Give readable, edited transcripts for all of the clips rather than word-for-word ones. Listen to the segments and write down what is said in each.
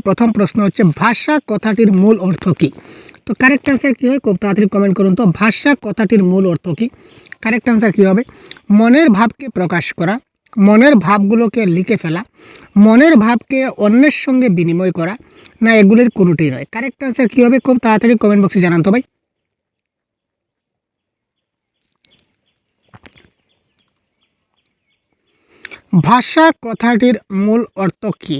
প্রথম প্রশ্ন হচ্ছে ভাষা কথাটির মূল অর্থ কী? তো কারেক্ট অ্যান্সার কী হয় খুব তাড়াতাড়ি কমেন্ট করুন তো। ভাষা কথাটির মূল অর্থ কী? কারেক্ট অ্যান্সার কী হবে? মনের ভাবকে প্রকাশ করা, মনের ভাবগুলোকে লিখে ফেলা, মনের ভাবকে অন্যের সঙ্গে বিনিময় করা, না এগুলির কোনোটি নয়। কারেক্ট অ্যান্সার কী হবে খুব তাড়াতাড়ি কমেন্ট বক্সে জানান তো ভাই। ভাষা কথাটির মূল অর্থ কী?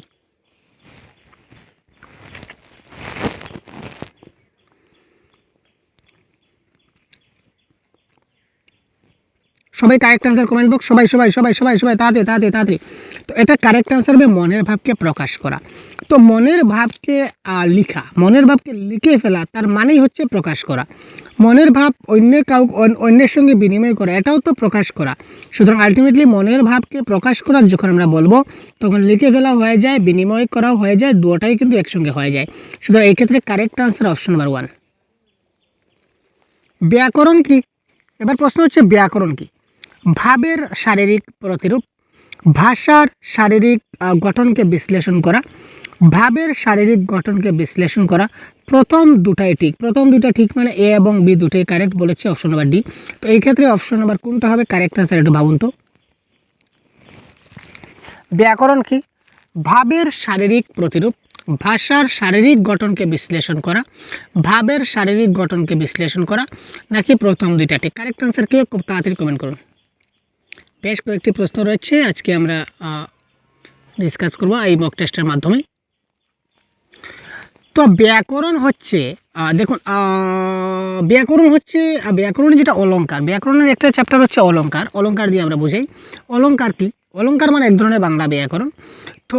সবাই কারেক্ট আনসার কমেন্ট বক্স, সবাই সবাই সবাই সবাই সবাই তাড়াতাড়ি তাড়াতাড়ি তাড়াতাড়ি। তো এটা কারেক্ট আনসার হবে মনের ভাবকে প্রকাশ করা। তো মনের ভাবকে লিখা, মনের ভাবকে লিখে ফেলা, তার মানেই হচ্ছে প্রকাশ করা। মনের ভাব অন্যের সঙ্গে বিনিময় করা, এটাও তো প্রকাশ করা। সুতরাং আলটিমেটলি মনের ভাবকে প্রকাশ করা যখন আমরা বলবো তখন লিখে ফেলা হয়ে যায়, বিনিময় করাও হয়ে যায়, দুটোটাই কিন্তু একসঙ্গে হয়ে যায়। সুতরাং এই ক্ষেত্রে কারেক্ট আনসার অপশন নাম্বার 1। ব্যাকরণ কি? এবার প্রশ্ন হচ্ছে ব্যাকরণ কি? ভাবের শারীরিক প্রতিরূপ, ভাষার শারীরিক গঠনকে বিশ্লেষণ করা, ভাবের শারীরিক গঠনকে বিশ্লেষণ করা। প্রথম দুটাই ঠিক, প্রথম দুটা ঠিক মানে এ এবং বি দুটোই কারেক্ট বলেছে অপশন নাম্বার ডি। তো এই ক্ষেত্রে অপশন নাম্বার কোনটা হবে কারেক্ট আনসার একটু ভাবুন তো। ব্যাকরণ কি? ভাবের শারীরিক প্রতিরূপ, ভাষার শারীরিক গঠনকে বিশ্লেষণ করা, ভাবের শারীরিক গঠনকে বিশ্লেষণ করা, নাকি প্রথম দুইটা ঠিক? কারেক্ট আনসার কি খুব তাড়াতাড়ি কমেন্ট করুন। বেশ কয়েকটি প্রশ্ন রয়েছে, আজকে আমরা ডিসকাস করব এই মক টেস্টের মাধ্যমে। তো ব্যাকরণ হচ্ছে দেখুন, ব্যাকরণ যেটা অলঙ্কার, ব্যাকরণের একটা চ্যাপ্টার হচ্ছে অলঙ্কার। অলঙ্কার দিয়ে আমরা বুঝাই অলঙ্কার কি। অলঙ্কার মানে এক ধরনের বাংলা ব্যাকরণ। তো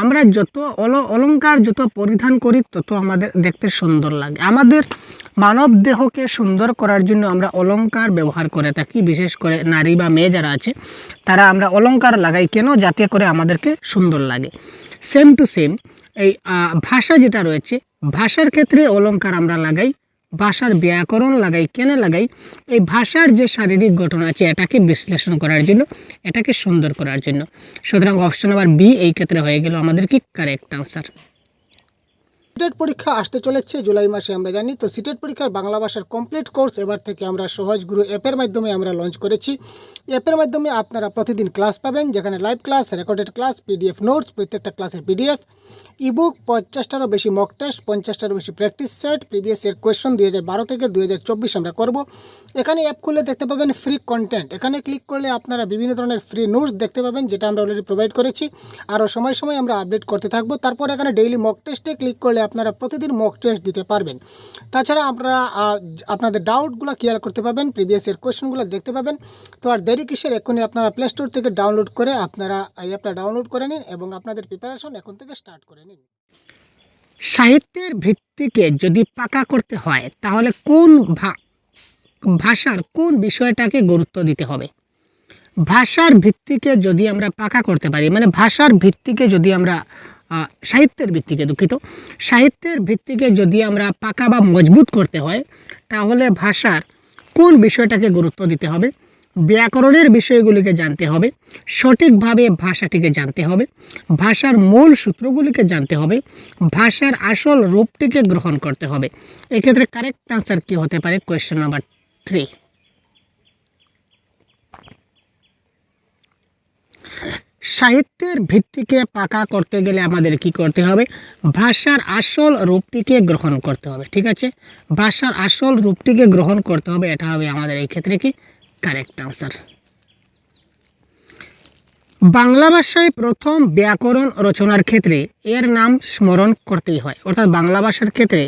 আমরা যত অলঙ্কার যত পরিধান করি তত আমাদের দেখতে সুন্দর লাগে। আমাদের মানব দেহকে সুন্দর করার জন্য আমরা অলঙ্কার ব্যবহার করে থাকি। বিশেষ করে নারী বা মেয়ে যারা আছে তারা আমরা অলঙ্কার লাগাই কেন? যাতে করে আমাদেরকে সুন্দর লাগে। সেম টু সেম এই ভাষা যেটা রয়েছে, ভাষার ক্ষেত্রে অলঙ্কার আমরা লাগাই, ভাষার ব্যাকরণ লাগাই। কেন লাগাই? এই ভাষার যে শারীরিক গঠন আছে এটাকে বিশ্লেষণ করার জন্য, এটাকে সুন্দর করার জন্য। সুতরাং অপশন নাম্বার বি এই ক্ষেত্রে হয়ে গেল আমাদের কি কারেক্ট আনসার। সিটেট পরীক্ষা আসতে চলেছে জুলাই মাসে আমরা জানি। তো সিটেট পরীক্ষার বাংলা ভাষার কমপ্লিট কোর্স এবার থেকে আমরা সহজ গুরু অ্যাপের মাধ্যমে আমরা লঞ্চ করেছি। অ্যাপের মাধ্যমে আপনারা প্রতিদিন ক্লাস পাবেন, যেখানে live class, recorded class, PDF notes, প্রত্যেকটা ক্লাসের পিডিএফ, ইবুক, 50টারও বেশি মক টেস্ট, 50টারও বেশি practice set, previous year question 2012 থেকে 2024 আমরা করব। এখানে অ্যাপ খুলে দেখতে পাবেন ফ্রি কন্টেন্ট। এখানে ক্লিক করলে আপনারা বিভিন্ন ধরনের ফ্রি নোটস দেখতে পাবেন, যেটা আমরা অলরেডি প্রোভাইড করেছি। আরও সময় সময় আমরা আপডেট করতে থাকবো। তারপর এখানে ডেইলি মক টেস্টে ক্লিক করলে আপনারা প্রতিদিন মক টেস্ট দিতে পারবেন। তাছাড়া আপনারা আপনাদের ডাউটগুলো ক্লিয়ার করতে পারবেন, প্রিভিয়াস ইয়ার কোয়েশ্চনগুলো দেখতে পাবেন। তো আর দেরি কিসের, এখনই আপনারা প্লে স্টোর থেকে ডাউনলোড করে আপনারা এই অ্যাপটা ডাউনলোড করে নিন এবং আপনাদের প্রিপারেশন এখন থেকে স্টার্ট করে নিন। সাহিত্যের ভিত্তিকে যদি পাকা করতে হয় তাহলে কোন ভাষার কোন বিষয়টাকে গুরুত্ব দিতে হবে? ভাষার ভিত্তিকে যদি আমরা পাকা করতে পারি, মানে ভাষার ভিত্তিকে যদি আমরা সাহিত্যের ভিত্তিকে সাহিত্যের ভিত্তিকে যদি আমরা পাকা বা মজবুত করতে হয় তাহলে ভাষার কোন বিষয়টাকে গুরুত্ব দিতে হবে? ব্যাকরণের বিষয়গুলিকে জানতে হবে, সঠিকভাবে ভাষাটিকে জানতে হবে, ভাষার মূল সূত্রগুলিকে জানতে হবে, ভাষার আসল রূপটিকে গ্রহণ করতে হবে। এক্ষেত্রে কারেক্ট আনসার কী হতে পারে? Question number 3। সাহিত্যের ভিত্তিকে পাকা করতে গেলে আমাদের কি করতে হবে? ভাষার আসল রূপটিকে গ্রহণ করতে হবে। ঠিক আছে, ভাষার আসল রূপটিকে গ্রহণ করতে হবে, এটা হবে আমাদের এই ক্ষেত্রে কি কারেক্ট আনসার। বাংলা ভাষায় প্রথম ব্যাকরণ রচনার ক্ষেত্রে এর নাম স্মরণ করতেই হয়। অর্থাৎ বাংলা ভাষার ক্ষেত্রে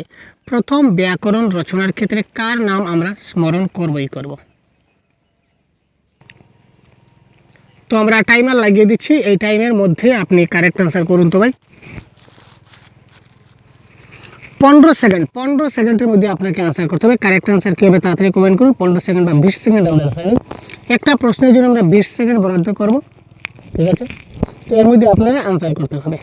প্রথম ব্যাকরণ রচনার ক্ষেত্রে কার নাম আমরা স্মরণ করবই করব। তো আমরা টাইমার লাগিয়ে দিচ্ছি, এই টাইমের মধ্যে আপনি কারেক্ট আনসার করুন তো ভাই। 15 সেকেন্ড, 15 সেকেন্ডের মধ্যে আপনাকে আনসার করতে হবে। কারেক্ট আনসার কী হবে তাড়াতাড়ি কমেন্ট করুন। 15 সেকেন্ড বা 20 সেকেন্ড আমাদের হয়ে গেল। একটা প্রশ্নের জন্য আমরা 20 সেকেন্ড বরাদ্দ করব। ঠিক আছে, তো এর মধ্যে আপনারা আনসার করতে হবে।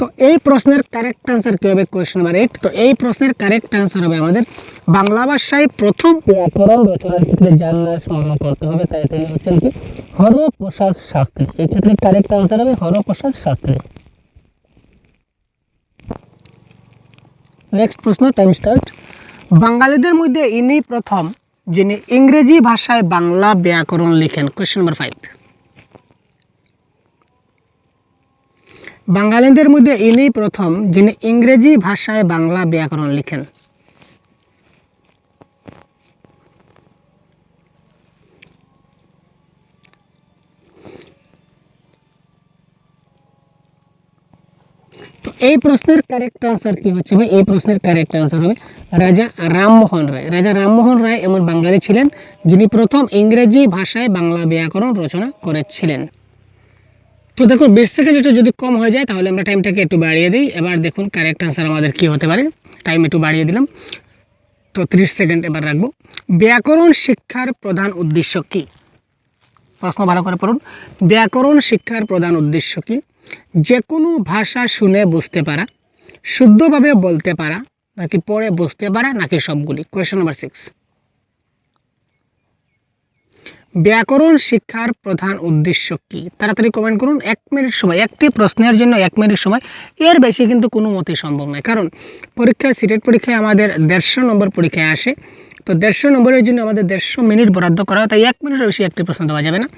তো এই প্রশ্নের কারেক্ট আনসার কী হবে? Question number 8। তো এই প্রশ্নের কারেক্ট আনসার হবে আমাদের বাংলা ভাষায় প্রথম ব্যাকরণ রচনার ক্ষেত্রে যার নাম স্মরণ করতে হবে, তাই তিনি হচ্ছেন কি? হরপ্রসাদ শাস্ত্রী। এই ক্ষেত্রে কারেক্ট আনসার হবে হরপ্রসাদ শাস্ত্রী। নেক্সট প্রশ্ন, টাইম স্টার্ট। বাঙালিদের মধ্যে ইনি প্রথম যিনি ইংরেজি ভাষায় বাংলা ব্যাকরণ লিখেন। Question number 5। বাঙালিদের মধ্যে ইনি প্রথম যিনি ইংরেজি ভাষায় বাংলা ব্যাকরণ লিখেন। তো এই প্রশ্নের কারেক্ট আনসার কি হচ্ছে ভাই? এই প্রশ্নের কারেক্ট আনসার হবে রাজা রামমোহন রায়। রাজা রামমোহন রায় এমন বাঙালি ছিলেন যিনি প্রথম ইংরেজি ভাষায় বাংলা ব্যাকরণ রচনা করেছিলেন। তো দেখুন 20 সেকেন্ড একটু যদি কম হয়ে যায় তাহলে আমরা টাইমটাকে একটু বাড়িয়ে দিই। এবার দেখুন কারেক্ট আনসার আমাদের কি হতে পারে। টাইম একটু বাড়িয়ে দিলাম, তো 30 সেকেন্ড এবার রাখবো। ব্যাকরণ শিক্ষার প্রধান উদ্দেশ্য কি? প্রশ্ন ভালো করে পড়ুন। ব্যাকরণ শিক্ষার প্রধান উদ্দেশ্য কি? যে কোনো ভাষা শুনে বুঝতে পারা, শুদ্ধভাবে বলতে পারা, নাকি পড়ে বুঝতে পারা, নাকি সবগুলি? Question number 6। ব্যাকরণ শিক্ষার প্রধান উদ্দেশ্য কি? তাড়াতাড়ি কমেন্ট করুন। 1 মিনিট সময়, একটি প্রশ্নের জন্য 1 মিনিট সময়, এর বেশি কিন্তু কোনো মতেই সম্ভব নয়। কারণ পরীক্ষায়, সিটেট পরীক্ষায় আমাদের 150 নম্বর পরীক্ষায় আসে। তো 150 নম্বরের জন্য আমাদের 150 মিনিট বরাদ্দ করা হয়, তাই 1 মিনিটের বেশি একটি প্রশ্ন দেওয়া যাবে না।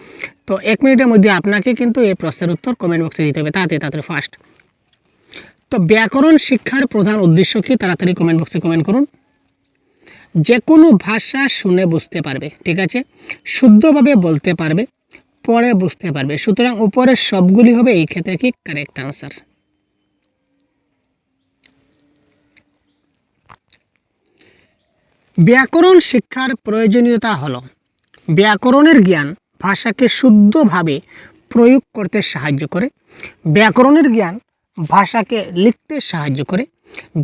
তো 1 মিনিটের মধ্যে আপনাকে কিন্তু এই প্রশ্নের উত্তর কমেন্ট বক্সে দিতে হবে, তাড়াতাড়ি ফাস্ট। তো ব্যাকরণ শিক্ষার প্রধান উদ্দেশ্য কি? তাড়াতাড়ি কমেন্ট বক্সে কমেন্ট করুন। যে কোনো ভাষা শুনে বুঝতে পারবে, ঠিক আছে, শুদ্ধভাবে বলতে পারবে, পড়ে বুঝতে পারবে। সুতরাং উপরের সবগুলি হবে এই ক্ষেত্রে কি কারেক্ট আনসার। ব্যাকরণ শিক্ষার প্রয়োজনীয়তা হলো ব্যাকরণের জ্ঞান ভাষাকে শুদ্ধভাবে প্রয়োগ করতে সাহায্য করে, ব্যাকরণের জ্ঞান ভাষাকে লিখতে সাহায্য করে,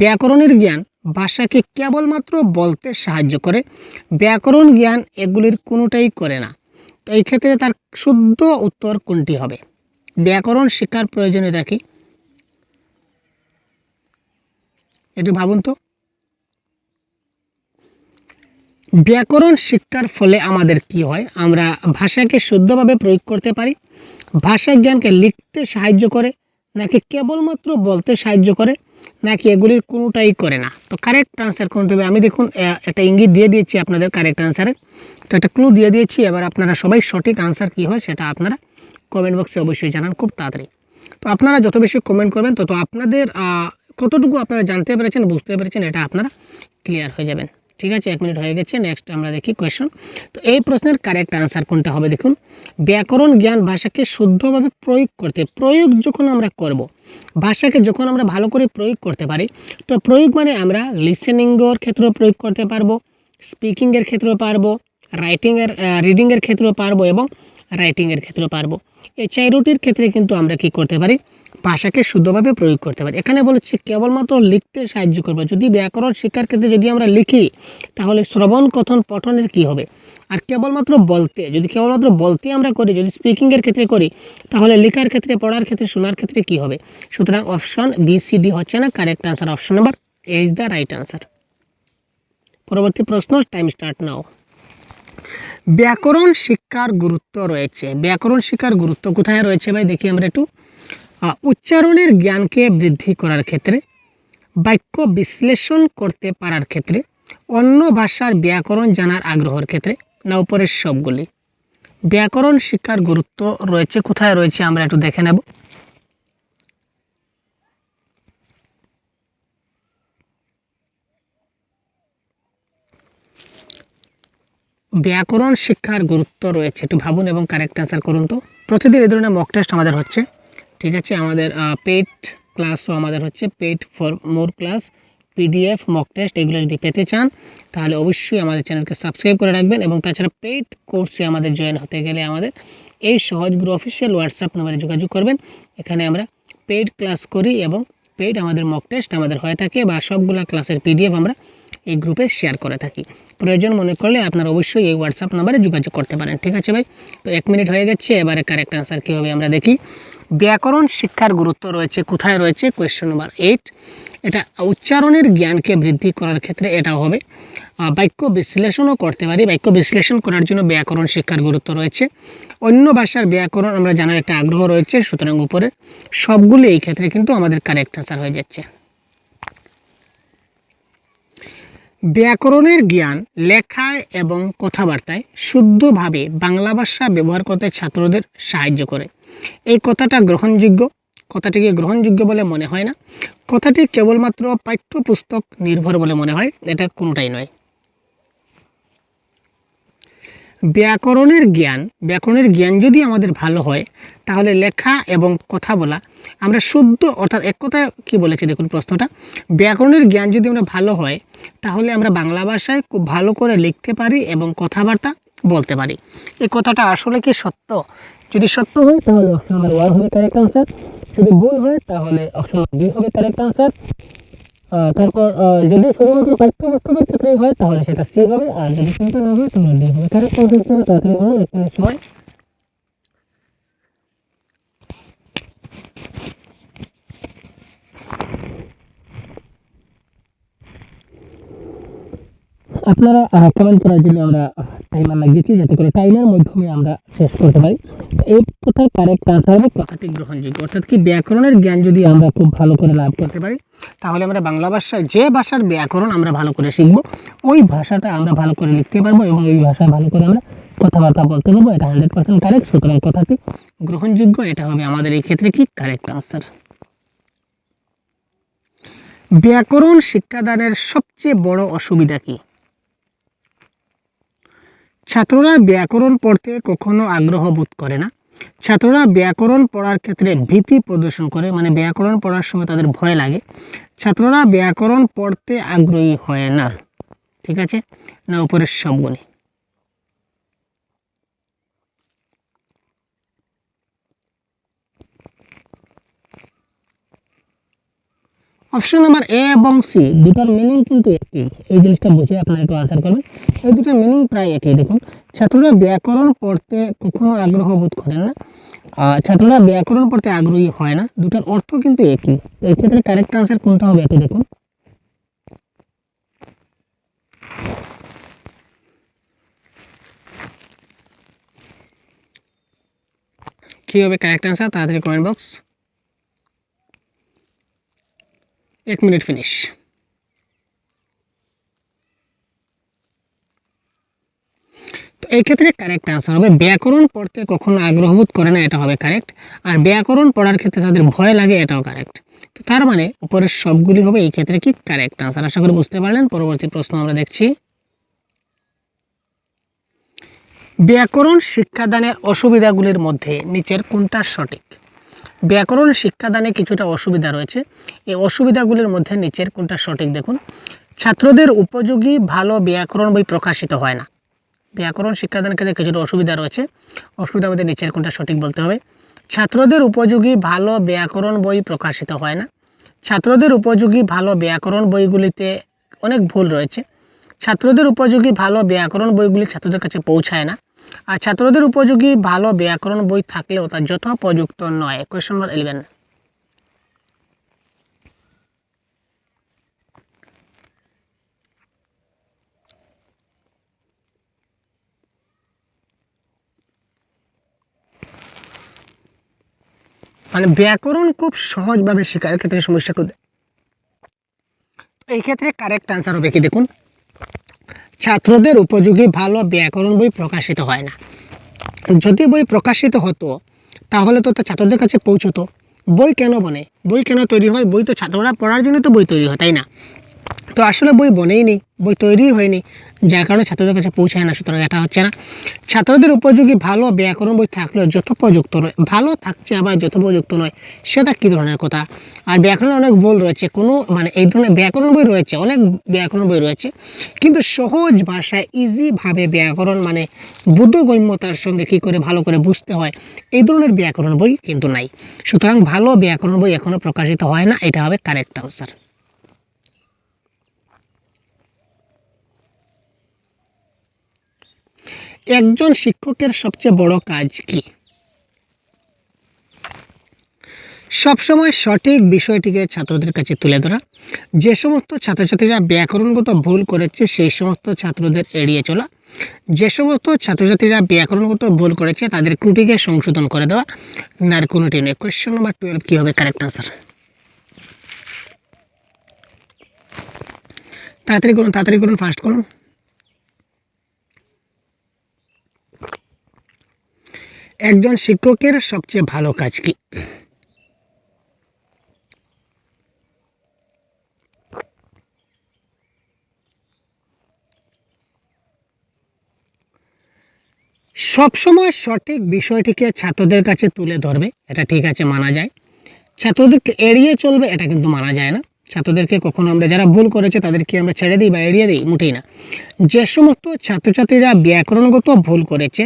ব্যাকরণের জ্ঞান ভাষাকে কেবলমাত্র বলতে সাহায্য করে, ব্যাকরণ জ্ঞান এগুলির কোনোটাই করে না। তো এই ক্ষেত্রে তার শুদ্ধ উত্তর কোনটি হবে? ব্যাকরণ শিক্ষার প্রয়োজনীয়তা কি? একটু ভাবুন তো। ব্যাকরণ শিক্ষার ফলে আমাদের কি হয়? আমরা ভাষাকে শুদ্ধভাবে প্রয়োগ করতে পারি, ভাষা জ্ঞানকে লিখতে সাহায্য করে, নাকি কেবলমাত্র বলতে সাহায্য করে, নাকি এগুলির কোনোটাই করে না? তো কারেক্ট আনসার কোনটি হবে? আমি দেখুন একটা ইঙ্গিত দিয়ে দিয়েছি আপনাদের কারেক্ট আনসারের, তো একটা ক্লু দিয়ে দিয়েছি। এবার আপনারা সবাই সঠিক আনসার কী হয় সেটা আপনারা কমেন্ট বক্সে অবশ্যই জানান খুব তাড়াতাড়ি। তো আপনারা যত বেশি কমেন্ট করবেন তত আপনাদের কতটুকু আপনারা জানতে পেরেছেন, বুঝতে পেরেছেন, এটা আপনারা ক্লিয়ার হয়ে যাবেন। ঠিক আছে, 1 মিনিট হয়ে গেছে। নেক্সট আমরা দেখি কোয়েশ্চন। তো এই প্রশ্নের কারেক্ট আনসার কোনটা হবে? দেখুন, ব্যাকরণ জ্ঞান ভাষাকে শুদ্ধভাবে প্রয়োগ করতে, প্রয়োগ যখন আমরা করব, ভাষাকে যখন আমরা ভালো করে প্রয়োগ করতে পারি, তো প্রয়োগ মানে আমরা লিসেনিংয়ের ক্ষেত্রেও প্রয়োগ করতে পারবো, স্পিকিংয়ের ক্ষেত্রেও পারবো, রিডিংয়ের ক্ষেত্রেও পারবো এবং রাইটিংয়ের ক্ষেত্রেও পারবো। এই 4টির ক্ষেত্রে কিন্তু আমরা কি করতে পারি? ভাষাকে শুদ্ধভাবে প্রয়োগ করতে পারি। এখানে বলেছে কেবলমাত্র লিখতে সাহায্য করবে। যদি ব্যাকরণ শিক্ষার ক্ষেত্রে যদি আমরা লিখি তাহলে শ্রবণ কথন পঠনের কি হবে? আর কেবলমাত্র বলতে, যদি কেবলমাত্র বলতে আমরা করি, যদি স্পিকিংয়ের ক্ষেত্রে করি, তাহলে লেখার ক্ষেত্রে, পড়ার ক্ষেত্রে, শোনার ক্ষেত্রে কি হবে? সুতরাং অপশন বি, সি, ডি হচ্ছে না, correct answer option number A is the right answer. পরবর্তী প্রশ্ন, টাইম স্টার্ট নাও। ব্যাকরণ শিক্ষার গুরুত্ব রয়েছে। ব্যাকরণ শিক্ষার গুরুত্ব কোথায় রয়েছে ভাই? দেখি আমরা একটু। উচ্চারণের জ্ঞানকে বৃদ্ধি করার ক্ষেত্রে, বাক্য বিশ্লেষণ করতে পারার ক্ষেত্রে, অন্য ভাষার ব্যাকরণ জানার আগ্রহের ক্ষেত্রে, না উপরের সবগুলি? ব্যাকরণ শিক্ষার গুরুত্ব রয়েছে কোথায় রয়েছে আমরা একটু দেখে নেব। ব্যাকরণ শিক্ষার গুরুত্ব রয়েছে, একটু ভাবুন এবং কারেক্ট অ্যান্সার করুন। তো প্রতিদিন এই ধরনের মক টেস্ট আমাদের হচ্ছে, ঠিক আছে। আমাদের পেইড ক্লাসও আমাদের হচ্ছে, paid for more class, PDF, mock test, এগুলো যদি পেতে চান তাহলে অবশ্যই আমাদের চ্যানেলকে সাবস্ক্রাইব করে রাখবেন। এবং তাছাড়া পেইড কোর্সে আমাদের জয়েন হতে গেলে আমাদের এই সহজ গুরু অফিসিয়াল হোয়াটসঅ্যাপ নাম্বারে যোগাযোগ করবেন। এখানে আমরা পেইড ক্লাস করি এবং পেইড আমাদের মক টেস্ট আমাদের হয়ে থাকে, বা সবগুলা ক্লাসের পিডিএফ আমরা এই গ্রুপে শেয়ার করে থাকি। প্রয়োজন মনে করলে আপনারা অবশ্যই এই হোয়াটসঅ্যাপ নাম্বারে যোগাযোগ করতে পারেন। ঠিক আছে ভাই, তো 1 মিনিট হয়ে গেছে। এবারে কারেক্ট আনসার কী হবে আমরা দেখি। ব্যাকরণ শিক্ষার গুরুত্ব রয়েছে কোথায় রয়েছে? Question number 8। এটা উচ্চারণের জ্ঞানকে বৃদ্ধি করার ক্ষেত্রে এটা হবে। বাক্য বিশ্লেষণও করতে পারি, বাক্য বিশ্লেষণ করার জন্য ব্যাকরণ শিক্ষার গুরুত্ব রয়েছে। অন্য ভাষার ব্যাকরণ আমরা জানার একটা আগ্রহ রয়েছে, সুতরাং উপরে সবগুলি এই ক্ষেত্রে কিন্তু আমাদের কারেক্ট আনসার হয়ে যাচ্ছে। ব্যাকরণের জ্ঞান লেখায় এবং কথাবার্তায় শুদ্ধভাবে বাংলা ভাষা ব্যবহার করতে ছাত্রদের সাহায্য করে। এই কথাটা গ্রহণযোগ্য? কথাটিকে গ্রহণযোগ্য বলে মনে হয় না। কথাটি কেবলমাত্র পাঠ্যপুস্তক নির্ভর বলে মনে হয়, এটা কোনোটাই নয়। ব্যাকরণের জ্ঞান যদি আমাদের ভালো হয় তাহলে লেখা এবং কথা বলা আমরা শুদ্ধ, অর্থাৎ এক কথায় কী বলেছে দেখুন প্রশ্নটা, ব্যাকরণের জ্ঞান যদি আমরা ভালো হয় তাহলে আমরা বাংলা ভাষায় খুব ভালো করে লিখতে পারি এবং কথাবার্তা বলতে পারি। এই কথাটা আসলে কি সত্য? যদি সত্য হয় তাহলে অপশন নাম্বার 1 হবে কারেক্ট আনসার, যদি ভুল হয় তাহলে অপশন নাম্বার 2 হবে কারেক্ট আনসার। তারপর যদি শুধুমাত্র পাঠ্যপুস্তকের ক্ষেত্রে হয় তাহলে সেটা সি হবে, আর যদি সেটা না হয় তাহলে ডি হবে। কারেক্ট আনসার ছিল তাড়াতাড়ি হবে 1 মিনিট সময়। আপনারা কমেন্ট করার জন্য আমরা টাইমার লাগিয়েছি যাতে করে টাইমের মাধ্যমে আমরা শেষ করতে পারি। এই কথায় কারেক্ট আনসার হবে কথাটি গ্রহণযোগ্য, অর্থাৎ কি ব্যাকরণের জ্ঞান যদি আমরা খুব ভালো করে লাভ করতে পারি তাহলে আমরা বাংলা ভাষায় যে ভাষার ব্যাকরণ আমরা ভালো করে শিখবো ওই ভাষাটা আমরা ভালো করে লিখতে পারবো এবং ওই ভাষায় ভালো করে আমরা কথাবার্তা বলতে পারবো। এটা 100% কারেক্ট, সুতরাং কথাটি গ্রহণযোগ্য, এটা হবে আমাদের এই ক্ষেত্রে কি কারেক্ট আনসার। ব্যাকরণ শিক্ষাদানের সবচেয়ে বড় অসুবিধা কি? ছাত্ররা ব্যাকরণ পড়তে কখনো আগ্রহ বোধ করে না। ছাত্ররা ব্যাকরণ পড়ার ক্ষেত্রে ভীতি প্রদর্শন করে, মানে ব্যাকরণ পড়ার সময় তাদের ভয় লাগে। ছাত্ররা ব্যাকরণ পড়তে আগ্রহী হয় না। ঠিক আছে না? উপরের সবগুলি। অপশন নাম্বার এ এবং সি দুটার মিনিং কিন্তু একই, এই জিনিসটা বুঝে আপনারা একটু আনসার করবেন। এই দুটার মিনিং প্রায় একই। দেখুন, ছাত্ররা ব্যাকরণ পড়তে কখনো আগ্রহ বোধ করেন না, ছাত্ররা ব্যাকরণ পড়তে আগ্রহী হয় না, দুটার অর্থ কিন্তু একই। এই ক্ষেত্রে কারেক্ট আনসার কোনটা হবে একটু দেখুন। কি হবে কারেক্ট আনসার? তাড়াতাড়ি কমেন্ট বক্স। 1 minute finish. তো এই ক্ষেত্রে কারেক্ট আনসার হবে ব্যাকরণ পড়তে কখনো আগ্রহ বোধ করে না, এটা হবে কারেক্ট। আর ব্যাকরণ পড়ার ক্ষেত্রে তাদের ভয় লাগে, এটাও কারেক্ট। তো তার মানে উপরের সবগুলি হবে এই ক্ষেত্রে কি কারেক্ট আনসার। আশা করি বুঝতে পারলেন। পরবর্তী প্রশ্ন আমরা দেখছি। ব্যাকরণ শিক্ষাদানের অসুবিধাগুলির মধ্যে নিচের কোনটা সঠিক? ব্যাকরণ শিক্ষাদানে কিছুটা অসুবিধা রয়েছে, এই অসুবিধাগুলির মধ্যে নিচের কোনটা সঠিক দেখুন। ছাত্রদের উপযোগী ভালো ব্যাকরণ বই প্রকাশিত হয় না। ব্যাকরণ শিক্ষাদানের ক্ষেত্রে কিছুটা অসুবিধা রয়েছে, অসুবিধার মধ্যে নিচের কোনটা সঠিক বলতে হবে। ছাত্রদের উপযোগী ভালো ব্যাকরণ বই প্রকাশিত হয় না। ছাত্রদের উপযোগী ভালো ব্যাকরণ বইগুলিতে অনেক ভুল রয়েছে। ছাত্রদের উপযোগী ভালো ব্যাকরণ বইগুলি ছাত্রদের কাছে পৌঁছায় না। আর ছাত্রদের উপযোগী ভালো ব্যাকরণ বই থাকলেও তা যথোপযুক্ত নয়। Question number 11। মানে ব্যাকরণ খুব সহজভাবে শেখার ক্ষেত্রে সমস্যা করবে। এই ক্ষেত্রে কারেক্ট আনসার হবে কি দেখুন, ছাত্রদের উপযোগী ভালো ব্যাকরণ বই প্রকাশিত হয় না। যদি বই প্রকাশিত হতো তাহলে তো ছাত্রদের কাছে পৌঁছতো। বই কেন বনে, বই কেন তৈরি হয়? বই তো ছাত্ররা পড়ার জন্য তো বই তৈরি হয়, তাই না? তো আসলে বই বনেই নেই, বই তৈরি হয়নি, যার কারণে ছাত্রদের কাছে পৌঁছায় না, সুতরাং এটা হচ্ছে না। ছাত্রদের উপযোগী ভালো ব্যাকরণ বই থাকলেও যথোপযুক্ত নয়। ভালো থাকছে আবার যথোপযুক্ত নয়, সেটা কী ধরনের কথা? আর ব্যাকরণে অনেক ভুল রয়েছে, কোনো মানে এই ধরনের ব্যাকরণ বই রয়েছে, অনেক ব্যাকরণ বই রয়েছে, কিন্তু সহজ ভাষায় ইজিভাবে ব্যাকরণ মানে বোধগম্যতার সঙ্গে কী করে ভালো করে বুঝতে হয় এই ধরনের ব্যাকরণ বই কিন্তু নাই। সুতরাং ভালো ব্যাকরণ বই এখনও প্রকাশিত হয় না, এটা হবে কারেক্ট আনসার। একজন শিক্ষকের সবচেয়ে বড় কাজ কি? সবসময় সঠিক বিষয়টিকে ছাত্রদের কাছে তুলে ধরা, যে সমস্ত ছাত্রছাত্রীরা ব্যাকরণগত ভুল করেছে সেই সমস্ত ছাত্রদের এড়িয়ে চলা, যে সমস্ত ছাত্রছাত্রীরা ব্যাকরণগত ভুল করেছে তাদের ত্রুটিকে সংশোধন করে দেওয়া, আর কোনোটি নেই। কোয়েশ্চেন নাম্বার 12 কী হবে কারেক্ট আনসার? তাড়াতাড়ি করুন, ফাস্ট করুন। একজন শিক্ষকের সবচেয়ে ভালো কাজ কি? সবসময় সঠিক বিষয়টিকে ছাত্রদের কাছে তুলে ধরবে, এটা ঠিক আছে, মানা যায়। ছাত্রদেরকে এড়িয়ে চলবে, এটা কিন্তু মানা যায় না। ছাত্রদেরকে কখনো আমরা যারা ভুল করেছে তাদেরকে আমরা ছেড়ে দিই বা এড়িয়ে দিই, মোটেই না। যে সমস্ত ছাত্রছাত্রীরা ব্যাকরণগত ভুল করেছে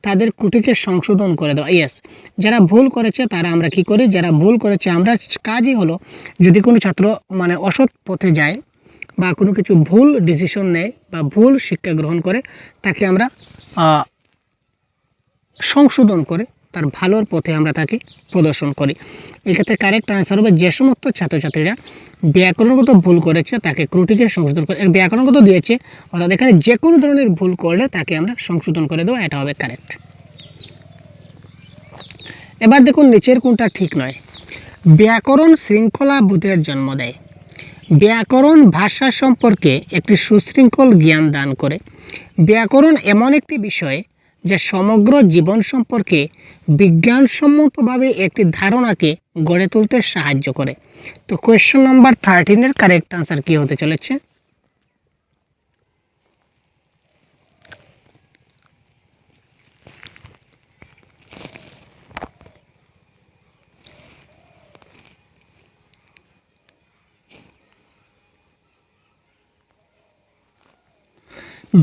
তাদের ত্রুটিকে সংশোধন করে দেওয়া। ইয়েস, যারা ভুল করেছে তারা আমরা কি করি, যারা ভুল করেছে আমরা কাজই হলো, যদি কোনো ছাত্র মানে অসৎ পথে যায় বা কোনো কিছু ভুল ডিসিশন নেয় বা ভুল শিক্ষা গ্রহণ করে, তাকে আমরা সংশোধন করে তার ভালোর পথে আমরা তাকে প্রদর্শন করি। এক্ষেত্রে কারেক্ট আনসার হবে যে সমস্ত ছাত্রছাত্রীরা ব্যাকরণগত ভুল করেছে তাকে ত্রুটিকে সংশোধন করে, ব্যাকরণগত দিয়েছে অর্থাৎ এখানে যে কোনো ধরনের ভুল করলে তাকে আমরা সংশোধন করে দেবো, এটা হবে কারেক্ট। এবার দেখুন নিচের কোনটা ঠিক নয়। ব্যাকরণ শৃঙ্খলা বোধের জন্ম দেয়। ব্যাকরণ ভাষা সম্পর্কে একটি সুশৃঙ্খল জ্ঞান দান করে। ব্যাকরণ এমন একটি বিষয় যা সমগ্র জীবন সম্পর্কে বিজ্ঞানসম্মতভাবে একটি ধারণাকে গড়ে তুলতে সাহায্য করে। তো কোয়েশ্চন নাম্বার 13 কারেক্ট আনসার কী হতে চলেছে?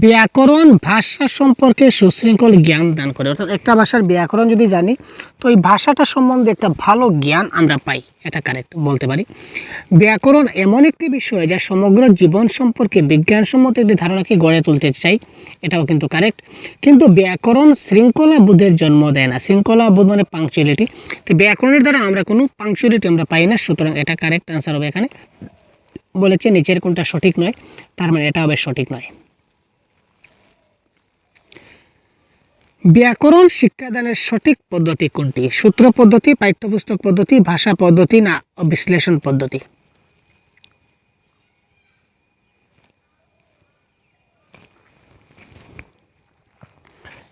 ব্যাকরণ ভাষা সম্পর্কে সুশৃঙ্খল জ্ঞান দান করে, অর্থাৎ একটা ভাষার ব্যাকরণ যদি জানি তো এই ভাষাটা সম্বন্ধে একটা ভালো জ্ঞান আমরা পাই, এটা কারেক্ট বলতে পারি। ব্যাকরণ এমন একটি বিষয় যা সমগ্র জীবন সম্পর্কে বিজ্ঞানসম্মত একটি ধারণাকে গড়ে তুলতে চাই, এটাও কিন্তু কারেক্ট। কিন্তু ব্যাকরণ শৃঙ্খলা বোধের জন্ম দেয় না। শৃঙ্খলা বোধ মানে পাংচুয়ালিটি, তো ব্যাকরণের দ্বারা আমরা কোনো পাংচুয়ালিটি আমরা পাই না, সুতরাং এটা কারেক্ট আনসার হবে। এখানে বলেছে নিচের কোনটা সঠিক নয়, তার মানে এটা হবে সঠিক নয়। ব্যাকরণ শিক্ষাদানের সঠিক পদ্ধতি কোনটি? সূত্র পদ্ধতি, পাঠ্যপুস্তক পদ্ধতি, ভাষা পদ্ধতি না বিশ্লেষণ পদ্ধতি?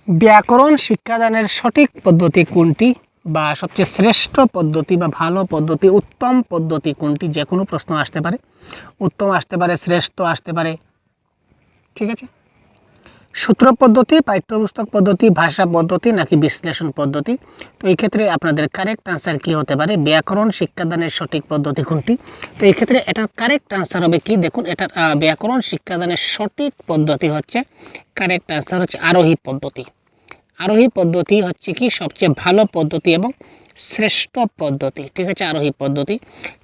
ব্যাকরণ শিক্ষাদানের সঠিক পদ্ধতি কোনটি বা সবচেয়ে শ্রেষ্ঠ পদ্ধতি বা ভালো পদ্ধতি, উত্তম পদ্ধতি কোনটি? যে কোনো প্রশ্ন আসতে পারে, উত্তম আসতে পারে, শ্রেষ্ঠ আসতে পারে, ঠিক আছে। সূত্র পদ্ধতি, পাঠ্যপুস্তক পদ্ধতি, ভাষা পদ্ধতি নাকি বিশ্লেষণ পদ্ধতি? তো এই ক্ষেত্রে আপনাদের কারেক্ট আনসার কি হতে পারে? ব্যাকরণ শিক্ষাদানের সঠিক পদ্ধতি কোনটি? তো এই ক্ষেত্রে এটার কারেক্ট আনসার হবে কি? দেখুন, এটার ব্যাকরণ শিক্ষাদানের সঠিক পদ্ধতি হচ্ছে, কারেক্ট আনসার হচ্ছে আরোহী পদ্ধতি। আরোহী পদ্ধতি হচ্ছে কি সবচেয়ে ভালো পদ্ধতি এবং শ্রেষ্ঠ পদ্ধতি, ঠিক আছে, আরোহী পদ্ধতি।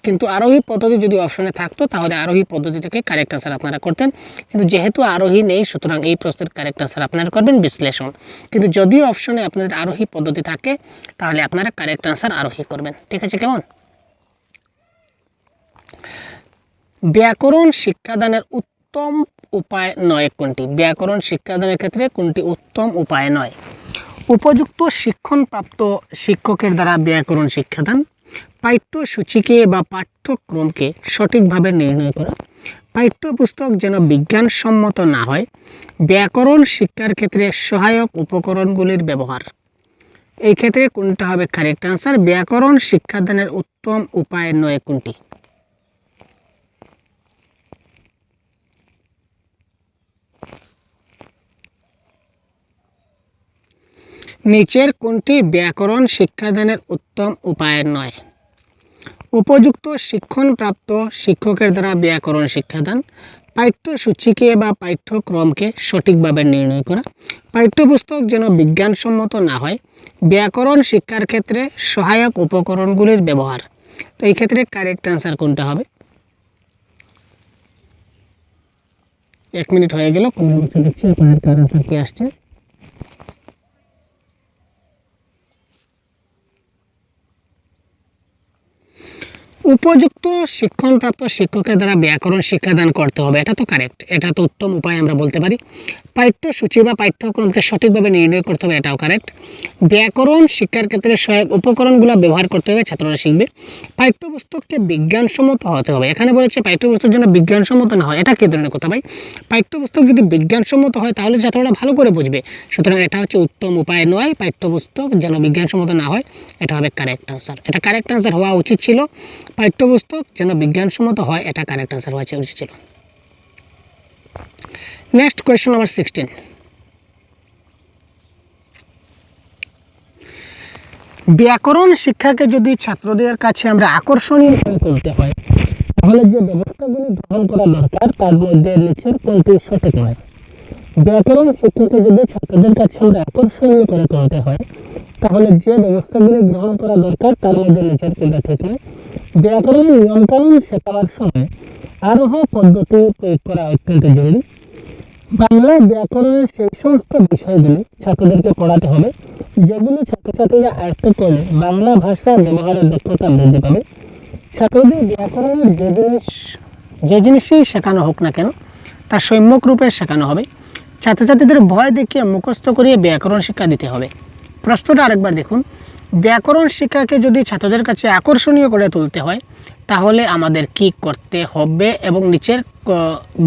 কিন্তু আরোহী পদ্ধতি যদি অপশনে থাকতো তাহলে আরোহী পদ্ধতি থেকে কারেক্ট আনসার আপনারা করতেন, কিন্তু যেহেতু আরোহী নেই সুতরাং এই প্রশ্নের কারেক্ট আনসার আপনারা করবেন বিশ্লেষণ। কিন্তু যদিও অপশনে আপনাদের আরোহী পদ্ধতি থাকে তাহলে আপনারা কারেক্ট আনসার আরোহী করবেন, ঠিক আছে। কেমন? ব্যাকরণ শিক্ষাদানের উত্তম উপায় নয় কোনটি? ব্যাকরণ শিক্ষাদানের ক্ষেত্রে কোনটি উত্তম উপায় নয়? উপযুক্ত শিক্ষণপ্রাপ্ত শিক্ষকের দ্বারা ব্যাকরণ শিক্ষাদান, পাঠ্যসূচিকে বা পাঠ্যক্রমকে সঠিকভাবে নির্ণয় করা, পাঠ্যপুস্তক যেন বিজ্ঞানসম্মত না হয়, ব্যাকরণ শিক্ষার ক্ষেত্রে সহায়ক উপকরণগুলির ব্যবহার। এই ক্ষেত্রে কোনটা হবে কারেক্ট আনসার? ব্যাকরণ শিক্ষাদানের উত্তম উপায় নয় কোনটি? নিচের কোনটি ব্যাকরণ শিক্ষাদানের উত্তম উপায় নয়? উপযুক্ত শিক্ষণপ্রাপ্ত শিক্ষকের দ্বারা ব্যাকরণ শিক্ষাদান, পাঠ্যসূচিকে বা পাঠ্যক্রমকে সঠিকভাবে নির্ণয় করা, পাঠ্যপুস্তক যেন বিজ্ঞানসম্মত না হয়, ব্যাকরণ শিক্ষার ক্ষেত্রে সহায়ক উপকরণগুলির ব্যবহার। তো এই ক্ষেত্রে কারেক্ট আনসার কোনটা হবে? 1 মিনিট হয়ে গেল, দেখছি আপনাদের কারেক্ট আনসার কি আসছে। উপযুক্ত শিক্ষণপ্রাপ্ত শিক্ষকের দ্বারা ব্যাকরণ শিক্ষাদান করতে হবে, এটা তো কারেক্ট, এটা তো উত্তম উপায় আমরা বলতে পারি। পাঠ্যসূচি বা পাঠ্যক্রমকে সঠিকভাবে নির্ণয় করতে হবে, এটাও কারেক্ট। ব্যাকরণ শিক্ষার ক্ষেত্রে সহায়ক উপকরণগুলো ব্যবহার করতে হবে, ছাত্ররা শিখবে। পাঠ্যপুস্তককে বিজ্ঞানসম্মত হতে হবে, এখানে বলেছে পাঠ্যপুস্তক যেন বিজ্ঞানসম্মত না হয়, এটা কী ধরনের কথা ভাই? পাঠ্যপুস্তক যদি বিজ্ঞানসম্মত হয় তাহলে ছাত্ররা ভালো করে বুঝবে, সুতরাং এটা হচ্ছে উত্তম উপায় নয়, পাঠ্যপুস্তক যেন বিজ্ঞানসম্মত না হয়, এটা হবে কারেক্ট আনসার। এটা কারেক্ট আনসার হওয়া উচিত ছিল, পাঠ্যপুস্তক যেন বিজ্ঞানসম্মত হয়, এটা কারেক্ট আনসার হওয়া উচিত ছিল। Next question number 16। ব্যাকরণ শিক্ষাকে যদি ছাত্রদের কাছে আমরা আকর্ষণীয় করে তুলতে হয় তাহলে যে ব্যবস্থাগুলি গ্রহণ করা দরকার তার মধ্যে নিচের কোনটি সঠিক নয়? ব্যাকরণ শিক্ষাকে যদি ছাত্রদের কাছে আমরা আকর্ষণীয় করে তুলতে হয় তাহলে যে ব্যবস্থাগুলি গ্রহণ করা দরকার তার মধ্যে নিচের কোনটা ঠিক নয়? ব্যাকরণের নিয়মকানুন শেখাবার সময় আরোহ পদ্ধতি প্রয়োগ করা অত্যন্ত জরুরি। বাংলা ব্যাকরণের সেই সমস্ত বিষয়গুলি ছাত্রদেরকে পড়াতে হবে যেগুলো ছাত্রছাত্রীরা আয়ত্ত করলে বাংলা ভাষা ব্যবহারের দক্ষতা বৃদ্ধি পাবে। ছাত্রদের ব্যাকরণের যে জিনিসই শেখানো হোক না কেন তা সম্যক রূপে শেখানো হবে। ছাত্রছাত্রীদের ভয় দেখিয়ে মুখস্থ করিয়ে ব্যাকরণ শিক্ষা দিতে হবে। প্রশ্নটা আরেকবার দেখুন, ব্যাকরণ শিক্ষাকে যদি ছাত্রদের কাছে আকর্ষণীয় করে তুলতে হয় তাহলে আমাদের কি করতে হবে এবং নিচের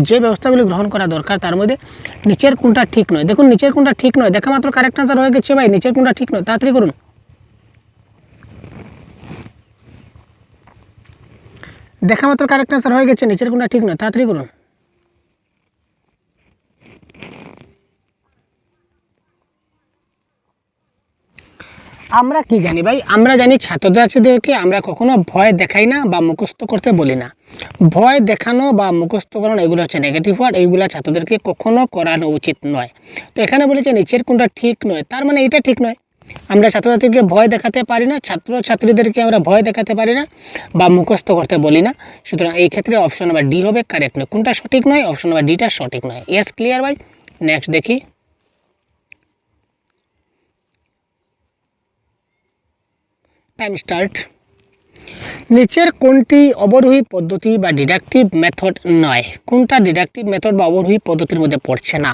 যে ব্যবস্থাগুলি গ্রহণ করা দরকার তার মধ্যে নিচের কোনটা ঠিক নয়? দেখুন নিচের কোনটা ঠিক নয়, দেখা মাত্র কারেক্ট আনসার হয়ে গেছে ভাই, নিচের কোনটা ঠিক নয়, তাড়াতাড়ি করুন। দেখা মাত্র কারেক্ট আনসার হয়ে গেছে, নিচের কোনটা ঠিক নয়, তাড়াতাড়ি করুন। আমরা কি জানি ভাই? আমরা জানি ছাত্রছাত্রীদেরকে আমরা কখনো ভয় দেখাই না বা মুখস্থ করতে বলি না। ভয় দেখানো বা মুখস্থ করানো এগুলো হচ্ছে নেগেটিভ ওয়ার্ড, এইগুলো ছাত্রদেরকে কখনো করানো উচিত নয়। তো এখানে বলেছে নিচের কোনটা ঠিক নয়, তার মানে এটা ঠিক নয়। আমরা ছাত্রছাত্রীকে ভয় দেখাতে পারি না, ছাত্রছাত্রীদেরকে আমরা ভয় দেখাতে পারি না বা মুখস্থ করতে বলি না, সুতরাং এই ক্ষেত্রে অপশন নাম্বার ডি হবে কারেক্ট নয়। কোনটা সঠিক নয়? অপশন নাম্বার ডিটা সঠিক নয়। ইয়েস, ক্লিয়ার ভাই? নেক্সট দেখি। Time start. নিচের কোনটি অবরোহী পদ্ধতি বা ডিডাকটিভ মেথড নয়? কোনটা ডিডাকটিভ মেথড বা অবরোহী পদ্ধতির মধ্যে পড়ছে না?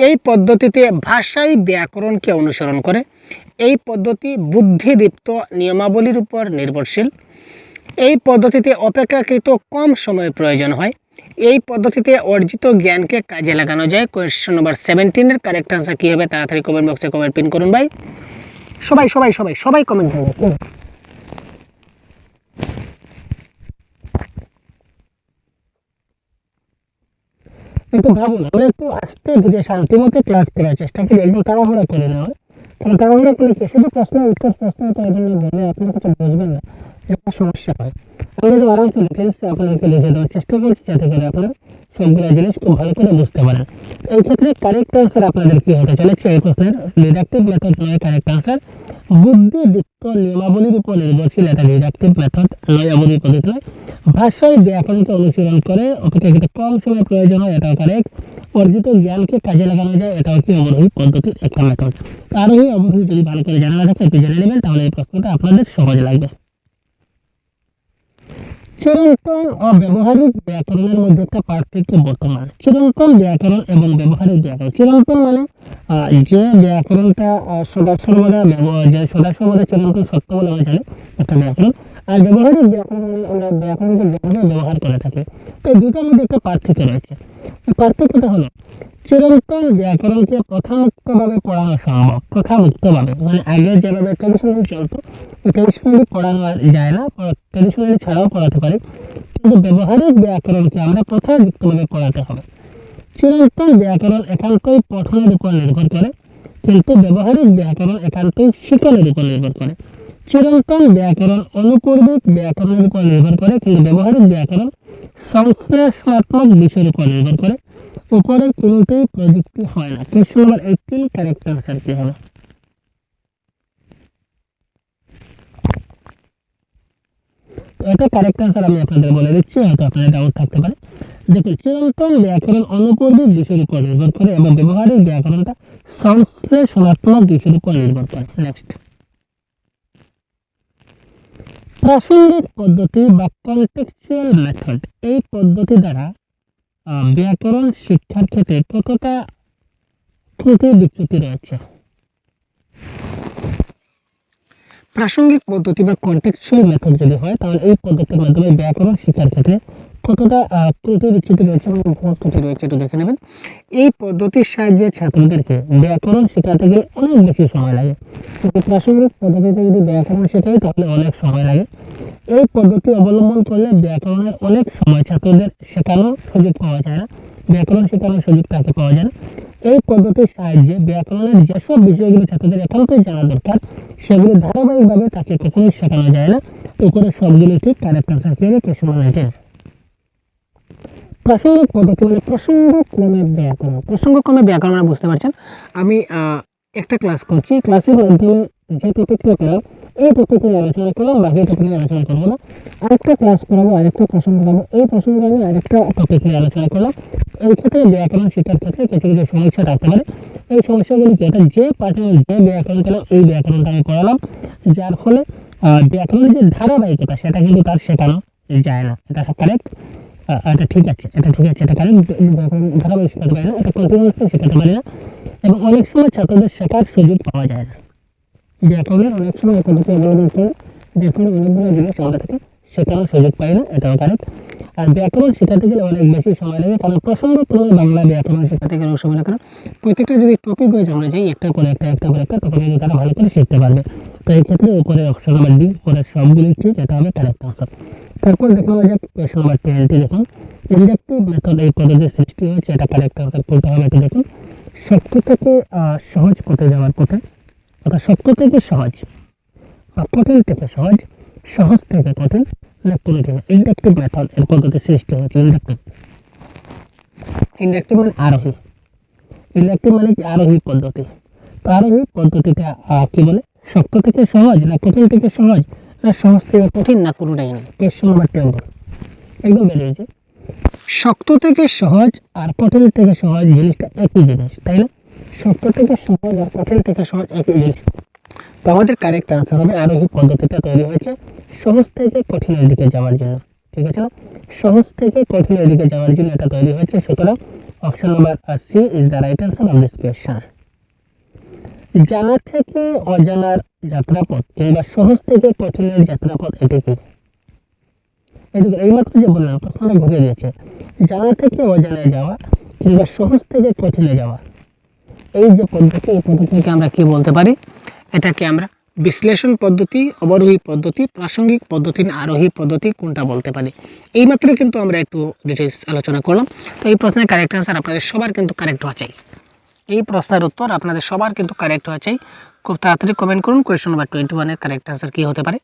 এই পদ্ধতিতে ভাষাই ব্যাকরণকে অনুসরণ করে। এই পদ্ধতি বুদ্ধিদীপ্ত নিয়মাবলীর উপর নির্ভরশীল। এই পদ্ধতিতে অপেক্ষাকৃত কম সময় প্রয়োজন হয়। এই পদ্ধতিতে অর্জিত জ্ঞানকে কাজে লাগানো যায়। কোয়েশ্চন নাম্বার 17-এর কারেক্ট আনসার কী হবে? তাড়াতাড়ি কমেন্ট বক্সে কমেন্ট পিন করুন ভাই, সবাই সবাই সবাই সবাই কমেন্ট করুন। একটু ভাবুন, আমরা একটু আস্তে ধীরে শান্তিমতো ক্লাস করার চেষ্টা করি, একদম তাড়াহুড়া করে নেওয়া। কারণ তাড়াহুড়া করলে শুধু প্রশ্ন উত্তর এই জন্য বলে আপনার কিছু বুঝবেন না, একটা সমস্যা হয়। আমরা যদি আরামসে লিখে দিচ্ছি আপনাদেরকে লিখে দেওয়ার চেষ্টা করছি যাতে করে আপনারা সবগুলো জিনিস খুব ভালো করে বুঝতে পারেন। এই ক্ষেত্রে কারেক্ট আনসার আপনাদের কি হতে চলেছে? এই প্রশ্নের ডিডাকটিভ মেথড নয় কারেক্ট আনসার, বুদ্ধিদীপ্ত নিয়মাবলীর উপর নির্ভরশীল, এটা ডিডাকটিভ মেথড নয়, অবরোহী পদ্ধতি নয়। ভাষায় ব্যাকরণকে অনুসরণ করে অপেক্ষাকৃত কম সময় প্রয়োজন হয়, এটাও কারেক্ট। অর্জিত জ্ঞানকে কাজে লাগানো যায়, এটা হচ্ছে অবরোহী পদ্ধতির একটা মেথড। আরোহী অবরোহী যদি ভালো করে জানা না থাকে একটু জেনে নেবেন, তাহলে এই প্রশ্নটা আপনাদের সহজ লাগবে। চিরন্তন ও ব্যবহারিক ব্যাকরণের মধ্যে একটা পার্থক্য বর্তমান। চিরন্তন ব্যাকরণ এবং ব্যবহারিক ব্যাকরণ। চিরন্তন মানে যে ব্যাকরণটা সদা সর্বদা চিরন্তন সত্য বলে আমরা জানি একটা ব্যাকরণ, আর ব্যবহারিক ব্যাকরণ আমরা ব্যাকরণকে যেভাবে ব্যবহার করে থাকি। তো এই দুটোর মধ্যে একটা পার্থক্য রয়েছে। পার্থক্যটা হলো চিরন্তন ব্যাকরণকে কথামুক্তভাবে পড়ানো সম্ভব। কথামুক্তভাবে মানে আগে যেভাবে ট্রেডিশনালি চলতো, ট্রেডিশনালি পড়ানো যায় না, ট্রেডিশনালি ছাড়াও পড়াতে পারি, কিন্তু ব্যবহারিক ব্যাকরণকে আমরা কথাযুক্তভাবে পড়াতে হবে। চিরন্তন ব্যাকরণ একান্তই পঠনের উপর নির্ভর করে, কিন্তু ব্যবহারিক ব্যাকরণ একান্তই শিকনের উপর নির্ভর করে। চিরন্তন ব্যাকরণ অনুপূর্বিক ব্যাকরণের উপর নির্ভর করে, কিন্তু ব্যবহারিক ব্যাকরণ সংশ্লেষণাত্মক বিষয়ের উপর নির্ভর করে। উপরের কোনোটাই প্রযুক্তি হয় না। কোয়েশ্চন নাম্বার 18 কারেক্ট আনসার কি হবে? এটা কারেক্ট আনসার আমি আপনাদের বলে দিচ্ছি, হয়তো আপনাদের ডাউট থাকতে পারে। দেখুন, চিরন্তন ব্যাকরণ অনুপূর্বিক বিষয়ের উপর নির্ভর করে এবং ব্যবহারিক ব্যাকরণটা সংশ্লেষণাত্মক বিষয়ের উপর নির্ভর করে। নেক্সট, প্রাসঙ্গিক পদ্ধতি বা কন্টেক্সচুয়াল মেথড, এই পদ্ধতি দ্বারা ব্যাকরণ শিক্ষার ক্ষেত্রে কতটা ত্রুটি বিচ্যুতি রয়েছে। প্রাসঙ্গিক পদ্ধতি বা কন্টেক্সচুয়াল মেথড যদি হয় তাহলে এই পদ্ধতির মাধ্যমে ব্যাকরণ শিক্ষার ক্ষেত্রে কতটা ত্রুটি বিচ্যুতি রয়েছে এবং ভুল ত্রুটি রয়েছে একটু দেখে নেবেন। এই পদ্ধতির সাহায্যে ছাত্রদেরকে ব্যাকরণ শেখাতে গেলে অনেক বেশি সময় লাগে, কিন্তু প্রাসঙ্গিক পদ্ধতিতে যদি ব্যাকরণ শেখাই তাহলে অনেক সময় লাগে। এই পদ্ধতি অবলম্বন করলে ব্যাকরণের অনেক সময় ছাত্রদের শেখানোর সুযোগ পাওয়া যায় না, ব্যাকরণ শেখানোর সুযোগ তাকে পাওয়া যায় না। এই পদ্ধতির সাহায্যে ব্যাকরণের যেসব বিষয়গুলো ছাত্রদের একান্তই জানা দরকার সেগুলো ধারাবাহিকভাবে তাকে কখনোই শেখানো যায় না। উপরে সবগুলো ঠিক কারেক্ট আনসার পেয়ে কোশ্চেন নাম্বার 10। প্রাসঙ্গিক পদ্ধতি মানে প্রসঙ্গক্রমে ব্যাকরণ। প্রসঙ্গক্রমে ব্যাকরণ আমরা বুঝতে পারছেন, আমি একটা ক্লাস করছি, ক্লাসের মাধ্যমে যে টপিকটা করলাম এই টপিক নিয়ে আলোচনা করলাম, বাকি টপিক নিয়ে আলোচনা করবো না। আরেকটা ক্লাস করাবো, আরেকটা প্রসঙ্গ পাবো, এই প্রসঙ্গে আমি আরেকটা টপিক নিয়ে আলোচনা করলাম। এই ক্ষেত্রে ব্যাকরণ শিক্ষার ক্ষেত্রে কিছু কিছু সমস্যা থাকতে পারে। এই সমস্যাগুলি যেটা যে পার্টনার যে ব্যাকরণ পেলাম এই ব্যাকরণটা আমি করালাম, যার ফলে ব্যাকরণের যে ধারাবাহিকতা সেটা কিন্তু তার শেখানো যায় না। এটা কারেক্ট, এটা ঠিক আছে, এটা ঠিক আছে, এটা কারেক্ট। ধারাবাহিক শেখাতে পারে না, এটা কন্টিনিউয়াসলি শেখাতে পারে না, এবং অনেক সময় ছাত্রদের শেখার সুযোগ পাওয়া যায় না। ব্যাকরণের অনেক সময় পদ্ধতি অবলম্বন করে ব্যাকরণ অনেকগুলো জিনিস আমাদের থেকে শেখানোর সুযোগ পাই না, এটাও কারেক্ট। আর ব্যাকরণ শেখাতে গেলে অনেক বেশি সময় লাগে, কারণ প্রসঙ্গক্রমে বাংলা ব্যাকরণ শেখাতে গেলে সময় লাগে। কারণ প্রত্যেকটা যদি টপিক ওয়াইজ আমরা যাই একটার পরে একটা একটার পরে একটা, তখন কিন্তু তারা ভালো করে শিখতে পারবে। তো এই ক্ষেত্রে উপরে অপশন নাম্বার ডি, উপরে সবগুলি ঠিক, এটা হবে কারেক্ট আনসার। তারপর দেখুন কোয়েশ্চন নাম্বার 20 দেখুন, ইন্ডাকটিভ মেথড এই পদ্ধতির সৃষ্টি হয়েছে, এটা কারেক্ট আনসার বলতে হবে। এটা দেখুন, শক্ত থেকে সহজ পথে যাওয়ার পথে, অর্থাৎ শক্ত থেকে সহজ বা কঠিন থেকে সহজ, সহজ থেকে কঠিন না কঠিন, ইন্ডাকটিভ মেথড এর পদ্ধতি সৃষ্টি হয়েছে। ইন্ডাকটিভ মানে আরোহী, ইন্ডাকটিভ মানে কি আরোহী পদ্ধতি। তো আরোহী পদ্ধতিটা কি বলে, শক্ত থেকে সহজ না কঠিন থেকে সহজ না সহজ থেকে কঠিন না কোনোটাই নেই। কোয়েশ্চন নাম্বার 20 একদম বেরিয়েছে। শক্ত থেকে সহজ আর কঠিন থেকে সহজ জিনিসটা একই জিনিস, তাই না? শক্ত থেকে সহজ আর কঠিন থেকে সহজ একই জিনিস। তো আমাদের কারেক্ট আনসার হবে আরোহী পদ্ধতিটা তৈরি হয়েছে সহজ থেকে কঠিনের দিকে যাওয়ার জন্য, ঠিক আছে না? সহজ থেকে কঠিনের দিকে যাওয়ার জন্য এটা তৈরি হয়েছে। সুতরাং option number C is the right answer of this question. জানা থেকে অজানার যাত্রাপথ কিংবা সহজ থেকে কঠিনের যাত্রাপথ এটি কি? এদিকে এইমাত্র যে বললাম প্রশ্নটা ঘুরে দিয়েছে, জানা থেকে অজানায় যাওয়া কিংবা সহজ থেকে কঠিনে যাওয়া, এই যে পদ্ধতি এই পদ্ধতিকে আমরা কি বলতে পারি? এটাকে আমরা বিশ্লেষণ পদ্ধতি, অবরোহী পদ্ধতি, প্রাসঙ্গিক পদ্ধতি, আরোহী পদ্ধতি কোনটা বলতে পারি? এইমাত্র কিন্তু আমরা একটু ডিটেলস আলোচনা করলাম। তো এই প্রশ্নের কারেক্ট আনসার আপনাদের সবার কিন্তু কারেক্ট হওয়া চাই। এই প্রশ্নের উত্তর আপনাদের সবার কিন্তু কারেক্ট হওয়া চাই। খুব তাড়াতাড়ি কমেন্ট করুন কোয়েশ্চন নাম্বার 21 এর কারেক্ট আনসার কি হতে পারে।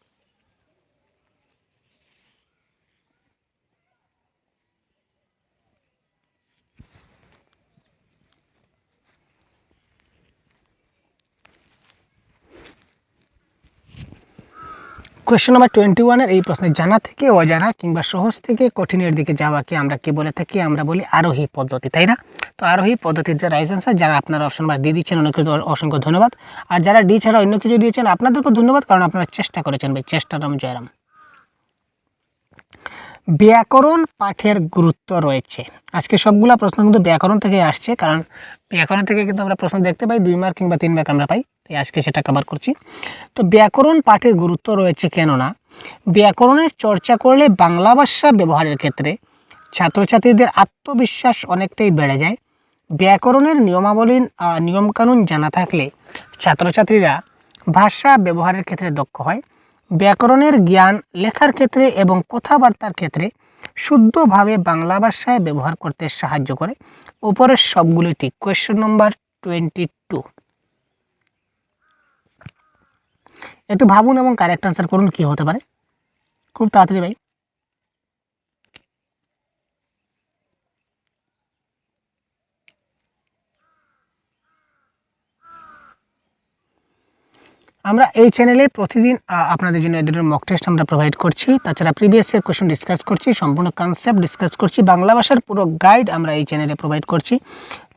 কোয়েশ্চন নাম্বার 21 এর এই প্রশ্নে জানা থেকে অজানা কিংবা সহজ থেকে কঠিনের দিকে যাওয়াকে আমরা কি বলে থাকি? আমরা বলি আরোহী পদ্ধতি, তাই না? তো আরোহী পদ্ধতির যে রাইট আনসার, যারা আপনারা অপশন নাম্বার দিয়ে দিচ্ছেন অনেক অসংখ্য ধন্যবাদ। আর যারা ডি ছাড়া অন্য কিছু দিয়েছেন আপনাদেরকে ধন্যবাদ, কারণ আপনারা চেষ্টা করেছেন ভাই, চেষ্টারাম জয়রাম। ব্যাকরণ পাঠের গুরুত্ব রয়েছে। আজকে সবগুলা প্রশ্ন কিন্তু ব্যাকরণ থেকে আসছে, কারণ ব্যাকরণ থেকে কিন্তু আমরা প্রশ্ন দেখতে পাই 2 মার্ক কিংবা 3 মার্ক আমরা পাই, তাই আজকে সেটা কভার করছি। তো ব্যাকরণ পাঠের গুরুত্ব রয়েছে কেননা ব্যাকরণের চর্চা করলে বাংলা ভাষা ব্যবহারের ক্ষেত্রে ছাত্রছাত্রীদের আত্মবিশ্বাস অনেকটাই বেড়ে যায়। ব্যাকরণের নিয়মকানুন জানা থাকলে ছাত্রছাত্রীরা ভাষা ব্যবহারের ক্ষেত্রে দক্ষ হয়। ব্যাকরণের জ্ঞান লেখার ক্ষেত্রে এবং কথাবার্তার ক্ষেত্রে শুদ্ধভাবে বাংলা ভাষায় ব্যবহার করতে সাহায্য করে। উপরের সবগুলি ঠিক। কোয়েশ্চন নম্বর 22 একটু ভাবুন এবং কারেক্ট আনসার করুন কি হতে পারে, খুব তাড়াতাড়ি ভাই। আমরা এই চ্যানেলে প্রতিদিন আপনাদের জন্য এই ধরনের মক টেস্ট আমরা প্রোভাইড করছি। তাছাড়া প্রিভিয়াস ইয়ার কোয়েশ্চন ডিসকাস করছি, সম্পূর্ণ কনসেপ্ট ডিসকাস করছি, বাংলা ভাষার পুরো গাইড আমরা এই চ্যানেলে প্রোভাইড করছি।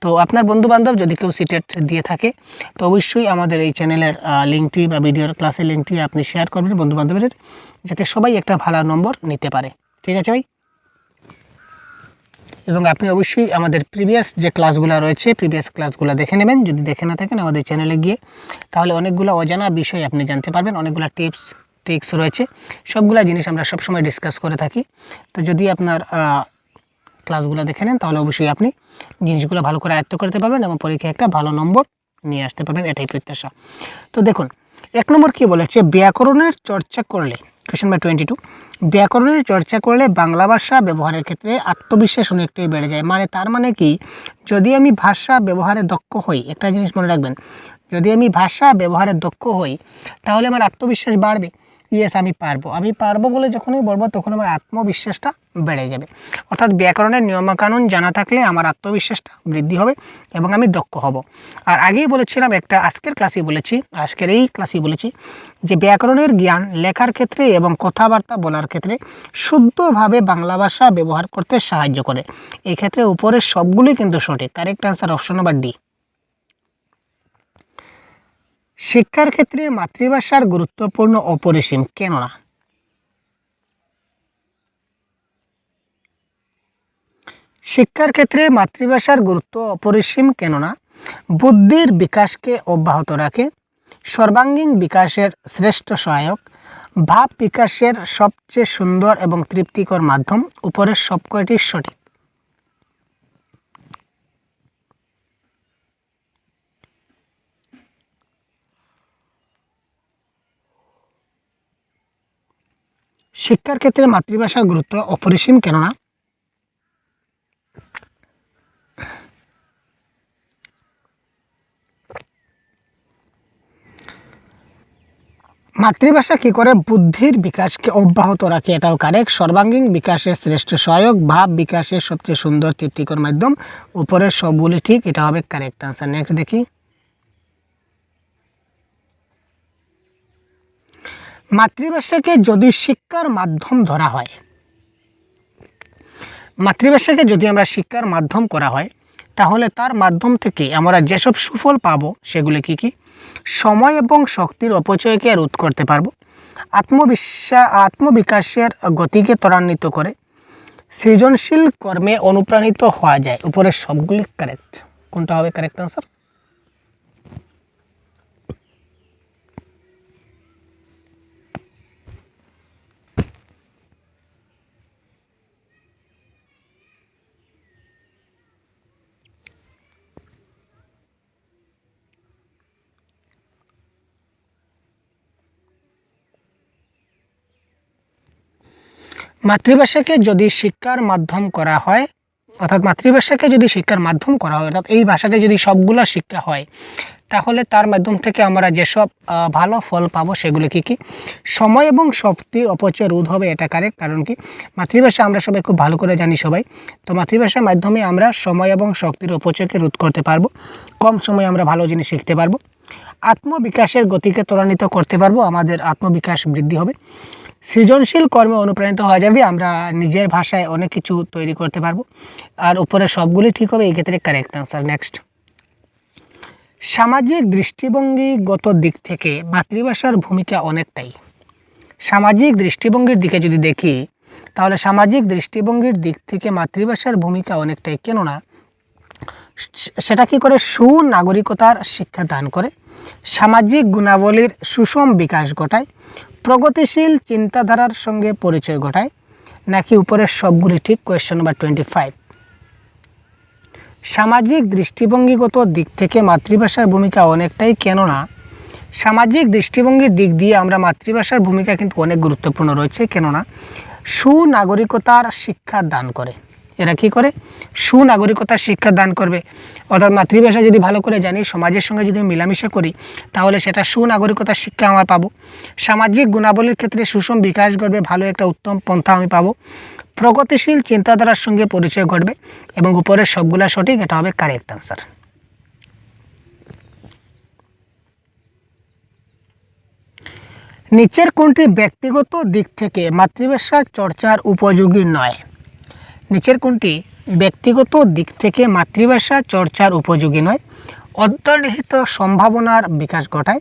তো আপনার বন্ধুবান্ধব যদি কেউ সিটেট দিয়ে থাকে তো অবশ্যই আমাদের এই চ্যানেলের লিঙ্কটি বা ভিডিওর ক্লাসের লিঙ্কটি আপনি শেয়ার করবেন বন্ধুবান্ধবের, যাতে সবাই একটা ভালো নম্বর নিতে পারে। ঠিক আছে ভাই? এবং আপনি অবশ্যই আমাদের প্রিভিয়াস যে ক্লাসগুলো রয়েছে প্রিভিয়াস ক্লাসগুলো দেখে নেবেন, যদি দেখে না থাকেন আমাদের চ্যানেলে গিয়ে, তাহলে অনেকগুলো অজানা বিষয় আপনি জানতে পারবেন, অনেকগুলো টিপস ট্রিক্স রয়েছে, সবগুলো জিনিস আমরা সবসময় ডিসকাস করে থাকি। তো যদি আপনার ক্লাসগুলো দেখে নেন তাহলে অবশ্যই আপনি জিনিসগুলো ভালো করে আয়ত্ত করতে পারবেন এবং পরীক্ষায় একটা ভালো নম্বর নিয়ে আসতে পারবেন, এটাই প্রত্যাশা। তো দেখুন 1 নম্বর কী বলেছে, ব্যাকরণের চর্চা করলে, কোয়েশ্চেন নাম্বার 22, ব্যাকরণের চর্চা করলে বাংলা ভাষা ব্যবহারের ক্ষেত্রে আত্মবিশ্বাস অনেকটাই বেড়ে যায়। মানে তার মানে কি, যদি আমি ভাষা ব্যবহারে দক্ষ হই, একটা জিনিস মনে রাখবেন, যদি আমি ভাষা ব্যবহারে দক্ষ হই তাহলে আমার আত্মবিশ্বাস বাড়বে। ইয়েস আমি পারবো বলে যখনই বলবো তখন আমার আত্মবিশ্বাসটা বেড়ে যাবে। অর্থাৎ ব্যাকরণের নিয়মকানুন জানা থাকলে আমার আত্মবিশ্বাসটা বৃদ্ধি হবে এবং আমি দক্ষ হব। আর আগেই বলেছিলাম আজকের এই ক্লাসেই বলেছি যে ব্যাকরণের জ্ঞান লেখার ক্ষেত্রে এবং কথাবার্তা বলার ক্ষেত্রে শুদ্ধভাবে বাংলা ভাষা ব্যবহার করতে সাহায্য করে। এই ক্ষেত্রে উপরের সবগুলোই কিন্তু সঠিক। Correct answer option number D. শিক্ষার ক্ষেত্রে মাতৃভাষার গুরুত্বপূর্ণ অপরিসীম, কেননা? শিক্ষার ক্ষেত্রে মাতৃভাষার গুরুত্ব অপরিসীম কেননা বুদ্ধির বিকাশকে অব্যাহত রাখে, সর্বাঙ্গীন বিকাশের শ্রেষ্ঠ সহায়ক, ভাব বিকাশের সবচেয়ে সুন্দর এবং তৃপ্তিকর মাধ্যম। উপরের সবকয়টি সঠিক। শিক্ষার ক্ষেত্রে মাতৃভাষার গুরুত্ব অপরিসীম কেননা মাতৃভাষা কী করে, বুদ্ধির বিকাশকে অব্যাহত রাখে, এটাও কারেক্ট। সর্বাঙ্গীন বিকাশের শ্রেষ্ঠ সহায়ক, ভাব বিকাশের সবচেয়ে সুন্দর তৃপ্তিকর মাধ্যম। উপরের সবগুলি ঠিক, এটা হবে কারেক্ট আনসার। নেক্সট দেখি, মাতৃভাষাকে যদি শিক্ষার মাধ্যম ধরা হয়, মাতৃভাষাকে যদি আমরা শিক্ষার মাধ্যম করা হয় তাহলে তার মাধ্যম থেকে আমরা যেসব সুফল পাবো সেগুলি কি? সময় এবং শক্তির অপচয়কে রোধ করতে পারবো, আত্মবিকাশের গতিকে ত্বরান্বিত করে, সৃজনশীল কর্মে অনুপ্রাণিত হওয়া যায়। উপরের সবগুলি কারেক্ট। কোনটা হবে কারেক্ট আনসার? মাতৃভাষাকে যদি শিক্ষার মাধ্যম করা হয়, অর্থাৎ এই ভাষাটা যদি সবগুলা শিক্ষা হয় তাহলে তার মাধ্যম থেকে আমরা যেসব ভালো ফল পাবো সেগুলো কি? সময় এবং শক্তির অপচয় রোধ হবে, এটা কারেক্ট। কারণ কি, মাতৃভাষা আমরা সবাই খুব ভালো করে জানি সবাই, তো মাতৃভাষার মাধ্যমে আমরা সময় এবং শক্তির অপচয়কে রোধ করতে পারবো, কম সময়ে আমরা ভালো জিনিস শিখতে পারবো, আত্মবিকাশের গতিকে ত্বরান্বিত করতে পারবো, আমাদের আত্মবিকাশ বৃদ্ধি হবে, সৃজনশীল কর্মে অনুপ্রাণিত হওয়া যাবে, আমরা নিজের ভাষায় অনেক কিছু তৈরি করতে পারবো। আর উপরে সবগুলি ঠিক হবে, এই ক্ষেত্রে কারেক্ট আনসার। নেক্সট, সামাজিক দৃষ্টিভঙ্গিগত দিক থেকে মাতৃভাষার ভূমিকা অনেকটাই। সামাজিক দৃষ্টিভঙ্গির দিকে যদি দেখি তাহলে সামাজিক দৃষ্টিভঙ্গির দিক থেকে মাতৃভাষার ভূমিকা অনেকটাই, কেননা সেটা কি করে, সুনাগরিকতার শিক্ষা দান করে, সামাজিক গুণাবলীর সুষম বিকাশ ঘটায়, প্রগতিশীল চিন্তাধারার সঙ্গে পরিচয় ঘটায়, নাকি উপরের সবগুলি ঠিক? Question number 25। সামাজিক দৃষ্টিভঙ্গিগত দিক থেকে মাতৃভাষার ভূমিকা অনেকটাই, কেননা সামাজিক দৃষ্টিভঙ্গির দিক দিয়ে আমরা মাতৃভাষার ভূমিকা কিন্তু অনেক গুরুত্বপূর্ণ রয়েছে, কেননা সুনাগরিকতার শিক্ষা দান করে। এরা কি করে? সুনাগরিকতার শিক্ষা দান করবে। অর্থাৎ মাতৃভাষা যদি ভালো করে জানি, সমাজের সঙ্গে যদি মেলামেশা করি তাহলে সেটা সুনাগরিকতার শিক্ষা আমরা পাবো, সামাজিক গুণাবলীর ক্ষেত্রে সুষম বিকাশ ঘটবে, ভালো একটা উত্তম পন্থা আমি পাবো, প্রগতিশীল চিন্তাধারার সঙ্গে পরিচয় ঘটবে, এবং উপরের সবগুলা সঠিক, এটা হবে কারেক্ট আনসার। নিচের কোনটি ব্যক্তিগত দিক থেকে মাতৃভাষা চর্চার উপযোগী নয়? নিচের কোনটি ব্যক্তিগত দিক থেকে মাতৃভাষা চর্চার উপযোগী নয়, অন্তর্নিহিত সম্ভাবনার বিকাশ ঘটায়,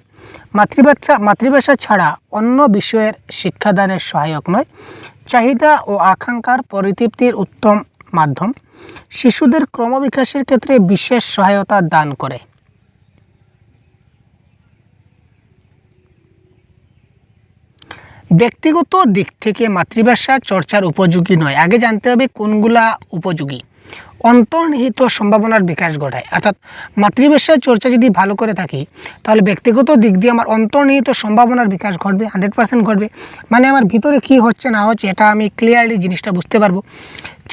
মাতৃভাষা ছাড়া অন্য বিষয়ের শিক্ষাদানের সহায়ক নয়, চাহিদা ও আকাঙ্ক্ষার পরিতৃপ্তির উত্তম মাধ্যম, শিশুদের ক্রমবিকাশের ক্ষেত্রে বিশেষ সহায়তা দান করে। ব্যক্তিগত দিক থেকে মাতৃভাষা চর্চার উপযোগী নয়, আগে জানতে হবে কোনগুলা উপযোগী। অন্তর্নিহিত সম্ভাবনার বিকাশ ঘটায়, অর্থাৎ মাতৃভাষার চর্চা যদি ভালো করে থাকি তাহলে ব্যক্তিগত দিক দিয়ে আমার অন্তর্নিহিত সম্ভাবনার বিকাশ ঘটবে, 100% ঘটবে। মানে আমার ভিতরে কি হচ্ছে না হচ্ছে এটা আমি ক্লিয়ারলি জিনিসটা বুঝতে পারবো।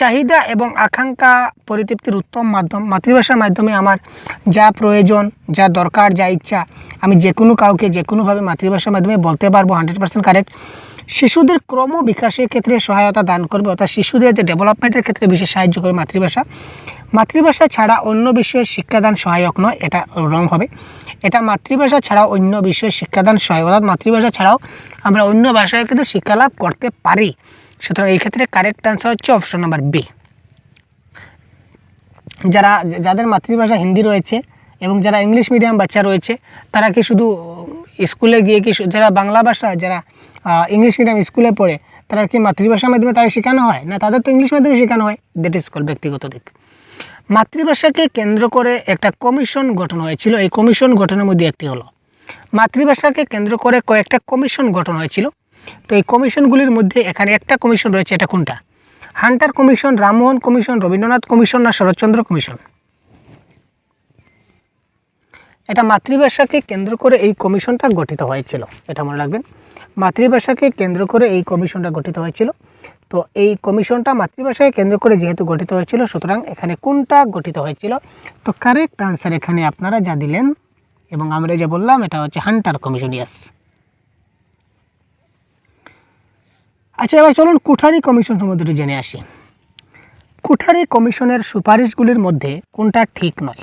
চাহিদা এবং আকাঙ্ক্ষা পরিতৃপ্তির উত্তম মাধ্যম, মাতৃভাষার মাধ্যমে আমার যা প্রয়োজন, যা দরকার, যা ইচ্ছা আমি যে কোনো কাউকে যে কোনোভাবে মাতৃভাষার মাধ্যমে বলতে পারবো, 100% কারেক্ট। শিশুদের ক্রম বিকাশের ক্ষেত্রে সহায়তা দান করবে, অর্থাৎ শিশুদের যে ডেভেলপমেন্টের ক্ষেত্রে বিশেষ সাহায্য করবে মাতৃভাষা ছাড়া অন্য বিষয়ের শিক্ষাদান সহায়ক নয়, এটা রং হবে। এটা মাতৃভাষা ছাড়াও অন্য বিষয়ের শিক্ষাদান সহায়ক, অর্থাৎ মাতৃভাষা ছাড়াও আমরা অন্য ভাষায় কিন্তু শিক্ষালাভ করতে পারি। সুতরাং এই ক্ষেত্রে কারেক্ট আনসার হচ্ছে অপশন নাম্বার বি। যাদের মাতৃভাষা হিন্দি রয়েছে এবং যারা ইংলিশ মিডিয়াম বাচ্চা রয়েছে তারা কি শুধু স্কুলে গিয়ে কি যারা বাংলা ভাষা যারা ইংলিশ মিডিয়াম স্কুলে পড়ে তারা কি মাতৃভাষার মাধ্যমে তারা শেখানো হয় না? তাদের তো ইংলিশ মাধ্যমে শেখানো হয়। দ্যাট ইজ কল ব্যক্তিগত দিক। মাতৃভাষাকে কেন্দ্র করে একটা কমিশন গঠন হয়েছিল, এই কমিশন গঠনের মধ্যে একটি হলো মাতৃভাষাকে কেন্দ্র করে কয়েকটা কমিশন গঠন হয়েছিল। তো এই কমিশনগুলির মধ্যে এখানে একটা কমিশন রয়েছে, এটা কোনটা? Hunter commission, Rammohan commission, Rabindranath commission না শরৎচন্দ্র কমিশন? এটা মাতৃভাষাকে কেন্দ্র করে এই কমিশনটা গঠিত হয়েছিল, এটা মনে রাখবেন। মাতৃভাষাকে কেন্দ্র করে এই কমিশনটা গঠিত হয়েছিল। তো এই কমিশনটা মাতৃভাষাকে কেন্দ্র করে যেহেতু গঠিত হয়েছিল, সুতরাং এখানে কোনটা গঠিত হয়েছিল? তো কারেক্ট আনসার এখানে আপনারা যা দিলেন এবং আমরা যা বললাম এটা হচ্ছে হান্টার কমিশন। ইয়াস। আচ্ছা, এবার চলুন কুঠারি কমিশন সম্বন্ধে জেনে আসি। কুঠারি কমিশনের সুপারিশগুলির মধ্যে কোনটা ঠিক নয়?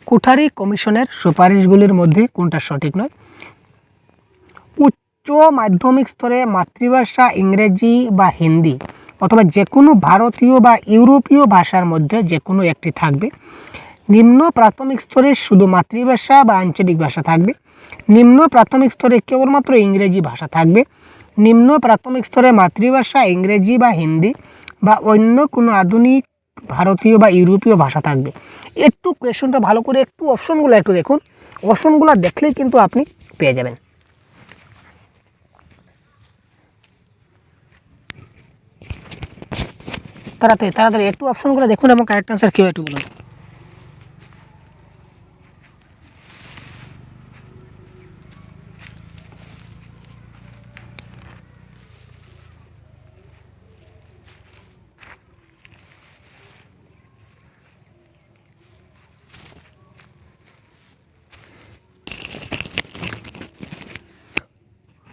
কুঠারি কমিশনের সুপারিশগুলির মধ্যে কোনটা সঠিক নয়? উচ্চ মাধ্যমিক স্তরে মাতৃভাষা ইংরেজি বা হিন্দি অথবা যে কোনো ভারতীয় বা ইউরোপীয় ভাষার মধ্যে যে কোনো একটি থাকবে। নিম্ন প্রাথমিক স্তরে শুধু মাতৃভাষা বা আঞ্চলিক ভাষা থাকবে। নিম্ন প্রাথমিক স্তরে কেবলমাত্র ইংরেজি ভাষা থাকবে। নিম্ন প্রাথমিক স্তরে মাতৃভাষা ইংরেজি বা হিন্দি বা অন্য কোনো আধুনিক ভারতীয় বা ইউরোপীয় ভাষা থাকবে। একটু কোয়েশনটা ভালো করে একটু অপশনগুলো একটু দেখুন, অপশনগুলো দেখলেই কিন্তু আপনি পেয়ে যাবেন। তাড়াতাড়ি একটু অপশনগুলো দেখুন এবং কারেক্ট আনসার কেউ একটু বলুন।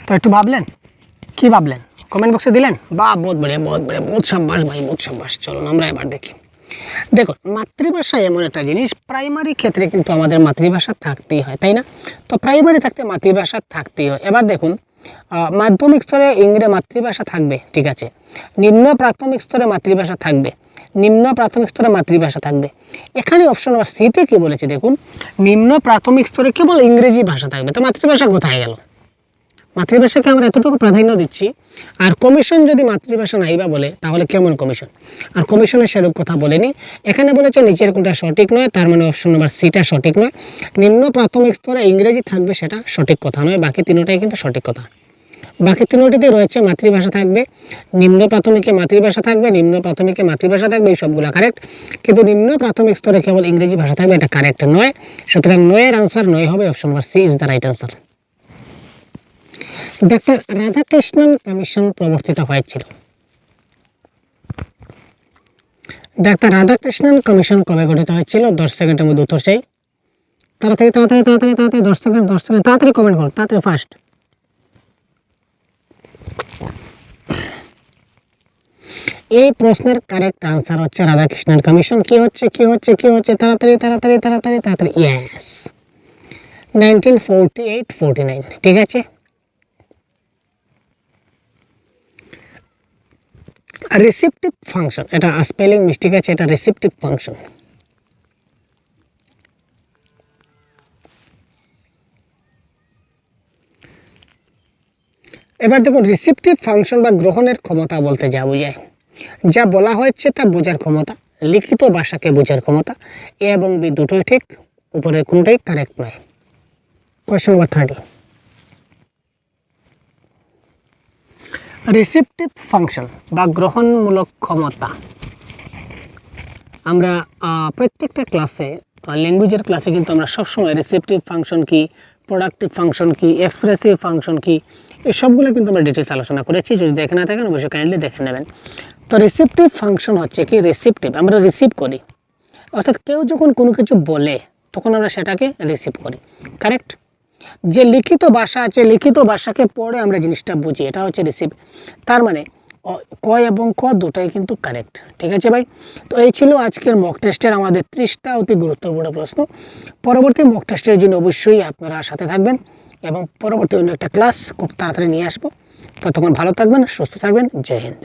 তো একটু ভাবলেন, কি ভাবলেন কমেন্ট বক্সে দিলেন? বা বহুত বড়িয়া, বহুত সাব্বাস ভাই, বহুত সাব্বাস। চলুন আমরা এবার দেখি। দেখুন, মাতৃভাষা এমন একটা জিনিস, প্রাইমারি ক্ষেত্রে কিন্তু আমাদের মাতৃভাষা থাকতেই হয়, তাই না? তো প্রাইমারি থাকতে মাতৃভাষা থাকতেই হয়। এবার দেখুন, মাধ্যমিক স্তরে মাতৃভাষা থাকবে, ঠিক আছে। নিম্ন প্রাথমিক স্তরে মাতৃভাষা থাকবে, নিম্ন প্রাথমিক স্তরে মাতৃভাষা থাকবে। এখানে অপশন নাম্বার সিতে কি বলেছে দেখুন, নিম্ন প্রাথমিক স্তরে কেবল ইংরেজি ভাষা থাকবে। তো মাতৃভাষা কোথায় গেল? মাতৃভাষাকে আমরা এতটুকু প্রাধান্য দিচ্ছি, আর কমিশন যদি মাতৃভাষা নাইবা বলে তাহলে কেমন কমিশন? আর কমিশনের সেরকম কথা বলেনি। এখানে বলেছে নিচের কোনটা সঠিক নয়, তার মানে অপশন নাম্বার সিটা সঠিক নয়। নিম্ন প্রাথমিক স্তরে ইংরেজি থাকবে সেটা সঠিক কথা নয়, বাকি তিনটাই কিন্তু সঠিক কথা। বাকি তিনটিতে রয়েছে মাতৃভাষা থাকবে, নিম্ন প্রাথমিকে মাতৃভাষা থাকবে, নিম্ন প্রাথমিকে মাতৃভাষা থাকবে, এই সবগুলো কারেক্ট। কিন্তু নিম্ন প্রাথমিক স্তরে কেবল ইংরেজি ভাষা থাকবে, এটা কারেক্ট নয়। সুতরাং নয়ের আনসার নয় হবে, option number C is the right answer. Doctor Radhakrishnan commission প্রবর্তিত হয়েছিল। ডাক্তার রাধাকৃষ্ণন কমিশন কবে গঠিত হয়েছিল? 10 সেকেন্ডের মধ্যে উত্তর চাই। তাড়াতাড়ি 10 সেকেন্ড তাড়াতাড়ি কমেন্ট করুন, তাড়াতাড়ি ফাস্ট। এই প্রশ্নের কারেক্ট আনসার হচ্ছে রাধাকৃষ্ণন কমিশন। কি হচ্ছে তাড়াতাড়ি ইয়েস, 1948-49, ঠিক আছে। রিসিপটিভ ফাংশন, এটা স্পেলিং মিস্টেক আছে, এটা রিসিপটিভ ফাংশন। এবার দেখুন রিসিপটিভ ফাংশন বা গ্রহণের ক্ষমতা বলতে যা বোঝায়, যা বলা হয়েছে তা বোঝার ক্ষমতা, লিখিত ভাষাকে বোঝার ক্ষমতা। এ এবং বি দুটোই ঠিক, উপরের কোনোটাই কারেক্ট নয়। কোয়েশ্চন নাম্বার 30, রিসিপটিভ ফাংশন বা গ্রহণমূলক ক্ষমতা। আমরা প্রত্যেকটা ক্লাসে, ল্যাঙ্গুয়েজের ক্লাসে কিন্তু আমরা সবসময় রিসিপটিভ ফাংশন কি, প্রোডাক্টিভ ফাংশন কি, এক্সপ্রেসিভ ফাংশন কি, এই সবগুলো কিন্তু আমরা ডিটেলস আলোচনা করেছি। যদি দেখে না থাকেন অবশ্যই কাইন্ডলি দেখে নেবেন। তো রিসিপটিভ ফাংশন হচ্ছে কি, রিসিপটিভ, আমরা রিসিভ করি, অর্থাৎ কেউ যখন কোনো কিছু বলে তখন আমরা সেটাকে রিসিভ করি, কারেক্ট। যে লিখিত ভাষা আছে, লিখিত ভাষাকে পড়ে আমরা জিনিসটা বুঝি, এটা হচ্ছে রিসিভ। তার মানে ক এবং ক দুটাই কিন্তু কারেক্ট, ঠিক আছে ভাই। তো এই ছিল আজকের মক টেস্টের আমাদের 30টা অতি গুরুত্বপূর্ণ প্রশ্ন। পরবর্তী মক টেস্টের জন্য অবশ্যই আপনারা সাথে থাকবেন এবং পরবর্তী অন্য একটা ক্লাস খুব তাড়াতাড়ি নিয়ে আসবো। ততক্ষণ ভালো থাকবেন, সুস্থ থাকবেন। জয় হিন্দ।